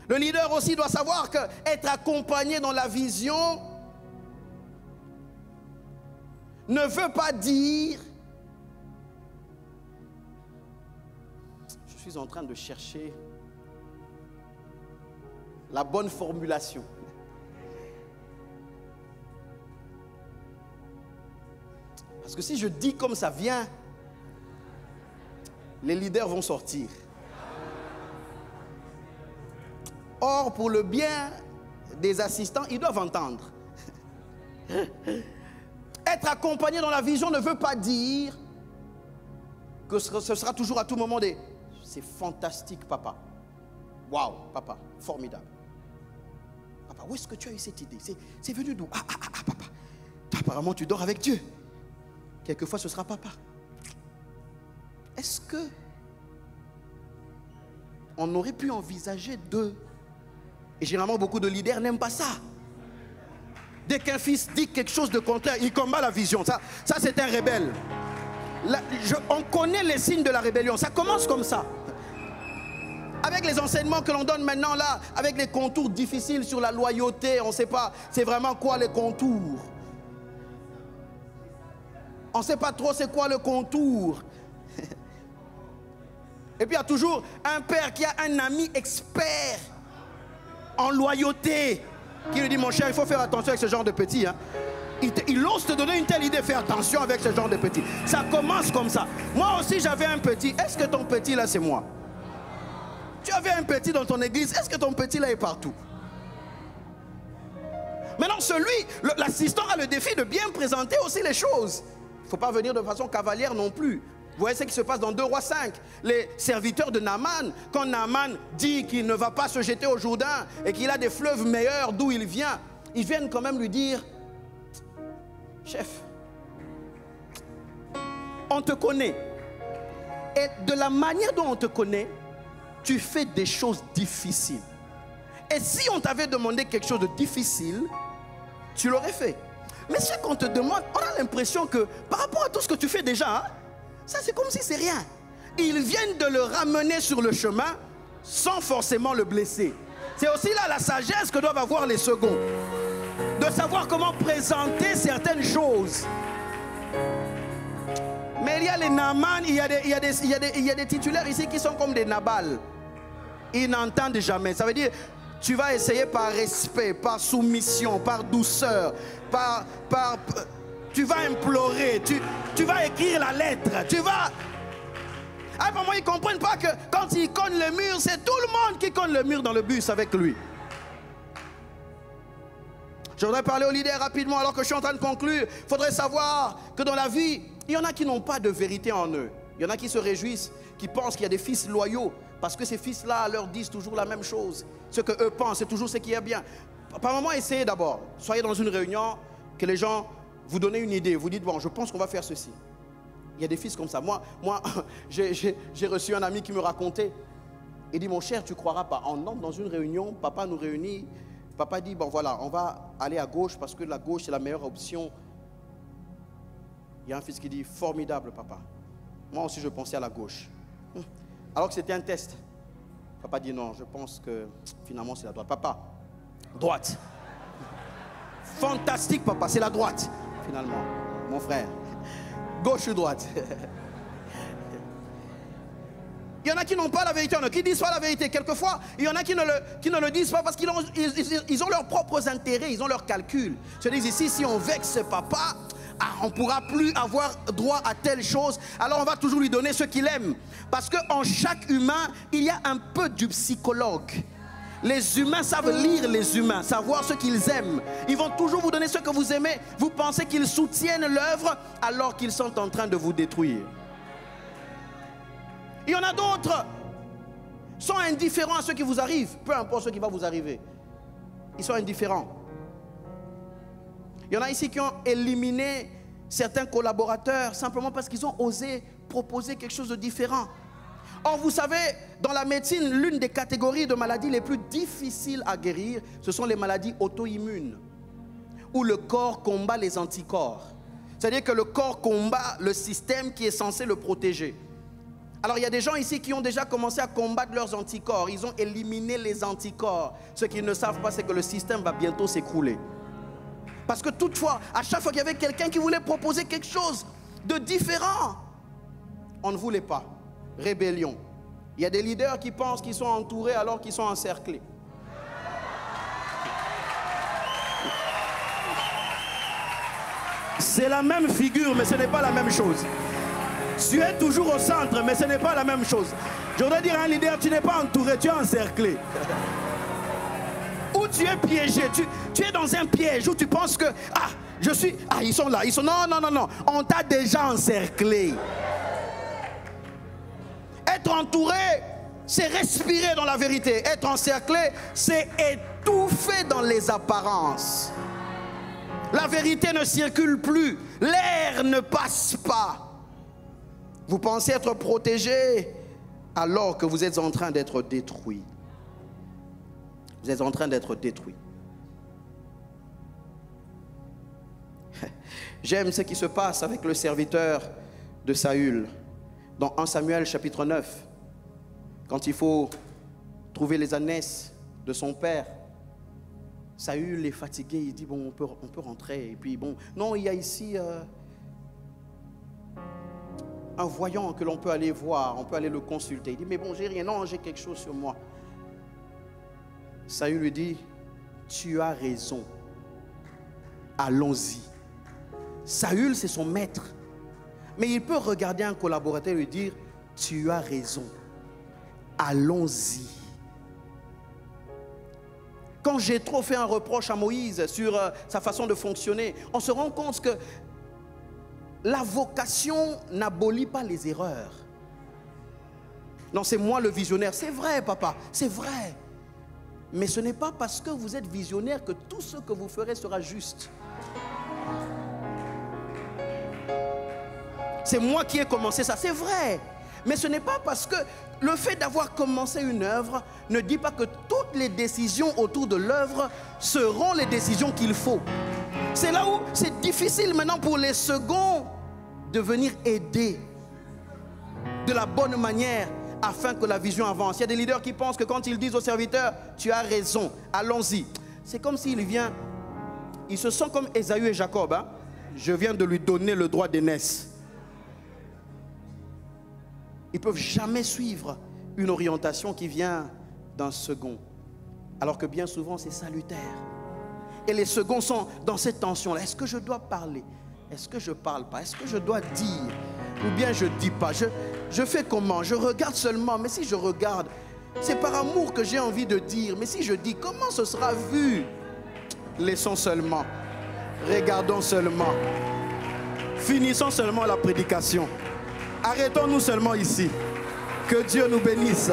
Le leader aussi doit savoir que être accompagné dans la vision ne veut pas dire... Je suis en train de chercher la bonne formulation. Parce que si je dis comme ça vient, les leaders vont sortir. Or, pour le bien des assistants, ils doivent entendre. Être accompagné dans la vision ne veut pas dire que ce sera toujours à tout moment des... C'est fantastique, papa. Waouh, papa, formidable. Papa, où est-ce que tu as eu cette idée? C'est venu d'où? Papa. Apparemment, tu dors avec Dieu. Quelquefois, ce sera papa. Est-ce que on aurait pu envisager de... Et généralement, beaucoup de leaders n'aiment pas ça. Dès qu'un fils dit quelque chose de contraire, il combat la vision. Ça c'est un rebelle. On connaît les signes de la rébellion. Ça commence comme ça. Avec les enseignements que l'on donne maintenant là, avec les contours difficiles sur la loyauté, on ne sait pas c'est vraiment quoi les contours. On ne sait pas trop c'est quoi le contour. Et puis il y a toujours un père qui a un ami expert en loyauté qui lui dit: mon cher, il faut faire attention avec ce genre de petit. Hein. Il ose te donner une telle idée, fais attention avec ce genre de petit. Ça commence comme ça. Moi aussi j'avais un petit. Est-ce que ton petit là c'est moi? Tu avais un petit dans ton église. Est-ce que ton petit là est partout? Maintenant l'assistant a le défi de bien présenter aussi les choses. Il ne faut pas venir de façon cavalière non plus. Vous voyez ce qui se passe dans 2 Rois 5. Les serviteurs de Naaman, quand Naaman dit qu'il ne va pas se jeter au Jourdain et qu'il a des fleuves meilleurs d'où il vient, ils viennent quand même lui dire: chef, on te connaît. Et de la manière dont on te connaît, tu fais des choses difficiles. Et si on t'avait demandé quelque chose de difficile, tu l'aurais fait. Mais ce qu'on te demande, on a l'impression que par rapport à tout ce que tu fais déjà, hein, ça c'est comme si c'est rien. Ils viennent de le ramener sur le chemin sans forcément le blesser. C'est aussi là la sagesse que doivent avoir les seconds. De savoir comment présenter certaines choses. Mais il y a les Naaman, il y a des titulaires ici qui sont comme des Nabal. Ils n'entendent jamais. Ça veut dire, tu vas essayer par respect, par soumission, par douceur, tu vas implorer, tu vas écrire la lettre, tu vas... À un moment, ils ne comprennent pas que quand ils cognent le mur, c'est tout le monde qui cogne le mur dans le bus avec lui. Je voudrais parler aux leaders rapidement alors que je suis en train de conclure. Il faudrait savoir que dans la vie, il y en a qui n'ont pas de vérité en eux. Il y en a qui se réjouissent, qui pensent qu'il y a des fils loyaux parce que ces fils-là leur disent toujours la même chose. Ce qu'eux pensent, c'est toujours ce qui est bien. Par moment, essayez d'abord. Soyez dans une réunion, que les gens vous donnent une idée. Vous dites: bon, je pense qu'on va faire ceci. Il y a des fils comme ça. Moi j'ai reçu un ami qui me racontait. Il dit: mon cher, tu ne croiras pas. On entre dans une réunion, papa nous réunit. Papa dit: bon voilà, on va aller à gauche parce que la gauche c'est la meilleure option. Il y a un fils qui dit: formidable papa. Moi aussi je pensais à la gauche. Alors que c'était un test. Papa dit: non, je pense que finalement c'est la droite. Papa, droite. Fantastique papa, c'est la droite. Finalement, mon frère. Gauche ou droite? Il y en a qui n'ont pas la vérité, il y en a qui disent pas la vérité. Quelquefois, il y en a qui ne le disent pas parce qu'ils ont leurs propres intérêts, ils ont leurs calculs. Ils se disent: ici, si on vexe papa, on ne pourra plus avoir droit à telle chose. Alors on va toujours lui donner ce qu'il aime. Parce qu'en chaque humain, il y a un peu du psychologue. Les humains savent lire les humains, savoir ce qu'ils aiment. Ils vont toujours vous donner ce que vous aimez. Vous pensez qu'ils soutiennent l'œuvre alors qu'ils sont en train de vous détruire. Il y en a d'autres qui sont indifférents à ce qui vous arrive. Peu importe ce qui va vous arriver. Ils sont indifférents. Il y en a ici qui ont éliminé certains collaborateurs simplement parce qu'ils ont osé proposer quelque chose de différent. Or, vous savez, dans la médecine, l'une des catégories de maladies les plus difficiles à guérir, ce sont les maladies auto-immunes. où le corps combat les anticorps. C'est-à-dire que le corps combat le système qui est censé le protéger. Alors il y a des gens ici qui ont déjà commencé à combattre leurs anticorps. Ils ont éliminé les anticorps. Ce qu'ils ne savent pas, c'est que le système va bientôt s'écrouler. Parce que toutefois, à chaque fois qu'il y avait quelqu'un qui voulait proposer quelque chose de différent, on ne voulait pas. Rébellion. Il y a des leaders qui pensent qu'ils sont entourés alors qu'ils sont encerclés. C'est la même figure, mais ce n'est pas la même chose. Tu es toujours au centre, mais ce n'est pas la même chose. Je voudrais dire à un leader, tu n'es pas entouré, tu es encerclé. Ou tu es piégé, tu es dans un piège où tu penses que, ils sont là, non, on t'a déjà encerclé. Être entouré, c'est respirer dans la vérité. Être encerclé, c'est étouffer dans les apparences. La vérité ne circule plus. L'air ne passe pas. Vous pensez être protégé alors que vous êtes en train d'être détruit. Vous êtes en train d'être détruit. J'aime ce qui se passe avec le serviteur de Saül. Dans 1 Samuel chapitre 9. Quand il faut trouver les ânesses de son père. Saül est fatigué, il dit bon on peut rentrer. Et puis bon, non, il y a ici un voyant que l'on peut aller voir, on peut aller le consulter. Il dit mais bon j'ai rien, non j'ai quelque chose sur moi. Saül lui dit tu as raison, allons-y. Saül c'est son maître, mais il peut regarder un collaborateur et lui dire tu as raison, allons-y. Quand Jéthro fait un reproche à Moïse sur sa façon de fonctionner, on se rend compte que la vocation n'abolit pas les erreurs. Non, c'est moi le visionnaire. C'est vrai, papa, c'est vrai. Mais ce n'est pas parce que vous êtes visionnaire que tout ce que vous ferez sera juste. C'est moi qui ai commencé ça, c'est vrai. Mais ce n'est pas parce que le fait d'avoir commencé une œuvre ne dit pas que toutes les décisions autour de l'œuvre seront les décisions qu'il faut. C'est là où c'est difficile maintenant pour les seconds de venir aider de la bonne manière afin que la vision avance. Il y a des leaders qui pensent que quand ils disent aux serviteurs « tu as raison, allons-y », c'est comme s'il vient, il se sent comme Ésaü et Jacob. Hein? Je viens de lui donner le droit d'aînesse. Ils ne peuvent jamais suivre une orientation qui vient d'un second. Alors que bien souvent, c'est salutaire. Et les seconds sont dans cette tension-là. Est-ce que je dois parler? Est-ce que je ne parle pas? Est-ce que je dois dire? Ou bien je ne dis pas? Je fais comment? Je regarde seulement. Mais si je regarde, c'est par amour que j'ai envie de dire. Mais si je dis, comment ce sera vu? Laissons seulement. Regardons seulement. Finissons seulement la prédication. Arrêtons-nous seulement ici. Que Dieu nous bénisse.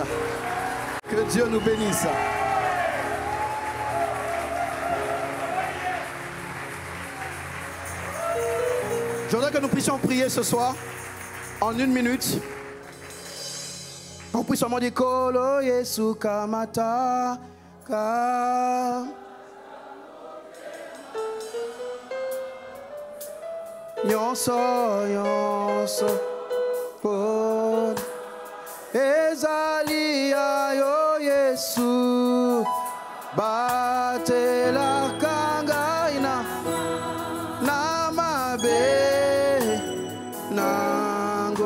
Que Dieu nous bénisse. Je voudrais que nous puissions prier ce soir en 1 minute. On puisse seulement dire Kolo Yesu Kamata Ka Nyonso Nyonso Pod Ezalia yo Yesu Batela Kangaina Namabe Nangolu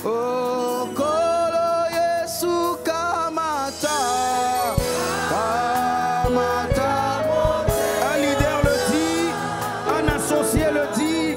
Okolo Yesu Kamata Kamata. Un leader le dit, un associé le dit.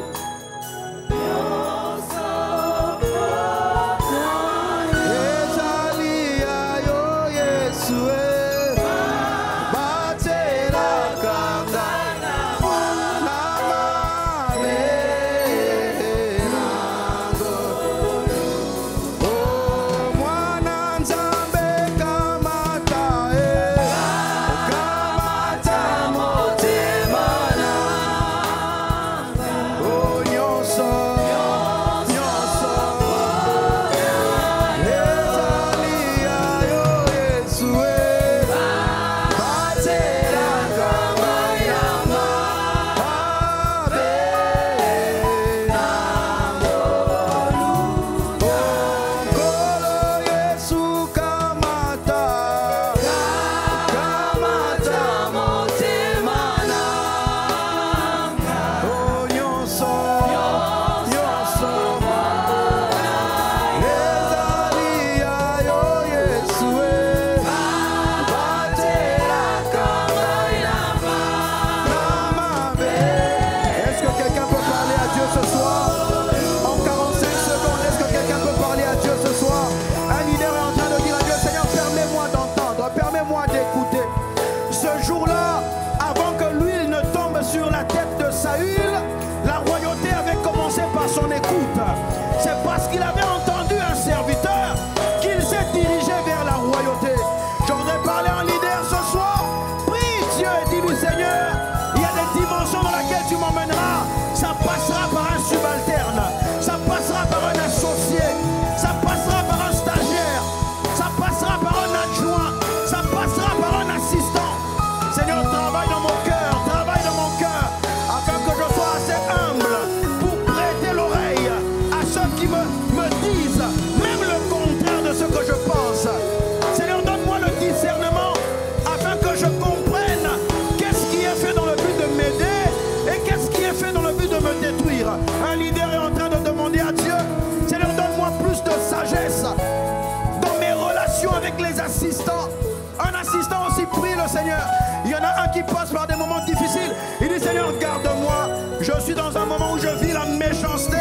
Seigneur. Il y en a un qui passe par des moments difficiles. Il dit, Seigneur, garde-moi. Je suis dans un moment où je vis la méchanceté.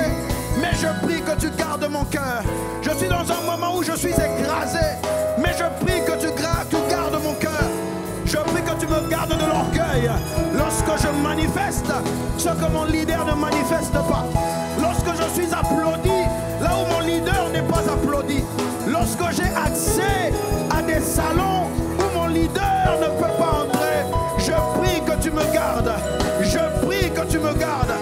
Mais je prie que tu gardes mon cœur. Je suis dans un moment où je suis écrasé. Mais je prie que tu gardes mon cœur. Je prie que tu me gardes de l'orgueil. Lorsque je manifeste ce que mon leader ne manifeste pas. Lorsque je suis applaudi là où mon leader n'est pas applaudi. Lorsque j'ai accès à des salons où mon leader ne peut pas entrer. Je prie que tu me gardes. Je prie que tu me gardes.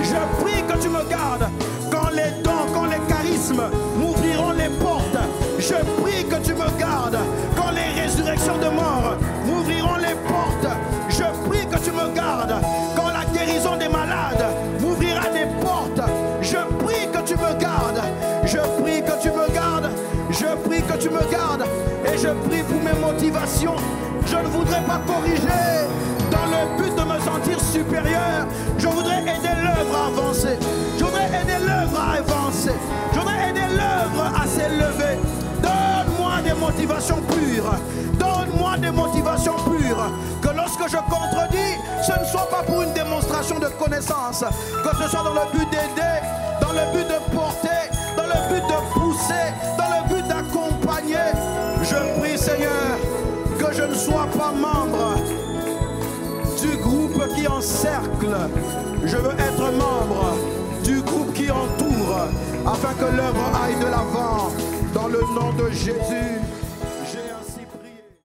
Je prie que tu me gardes. Quand les dons, quand les charismes m'ouvriront les portes, je prie que tu me gardes. Quand les résurrections de mort m'ouvriront les portes, je prie que tu me gardes. Quand la guérison des malades m'ouvrira des portes, je prie que tu me gardes. Je prie que tu me gardes. Je prie que tu me gardes. Et je prie pour mes motivations. Je ne voudrais pas corriger dans le but de me sentir supérieur. Je voudrais aider l'œuvre à avancer. Je voudrais aider l'œuvre à avancer. Je voudrais aider l'œuvre à s'élever. Donne-moi des motivations pures. Donne-moi des motivations pures. Que lorsque je contredis, ce ne soit pas pour une démonstration de connaissance. Que ce soit dans le but d'aider, dans le but de porter, dans le but de pousser, dans le but d'accompagner. Je prie, Seigneur, que je ne sois pas membre du groupe qui encercle. Je veux être membre du groupe qui entoure, afin que l'œuvre aille de l'avant. Dans le nom de Jésus.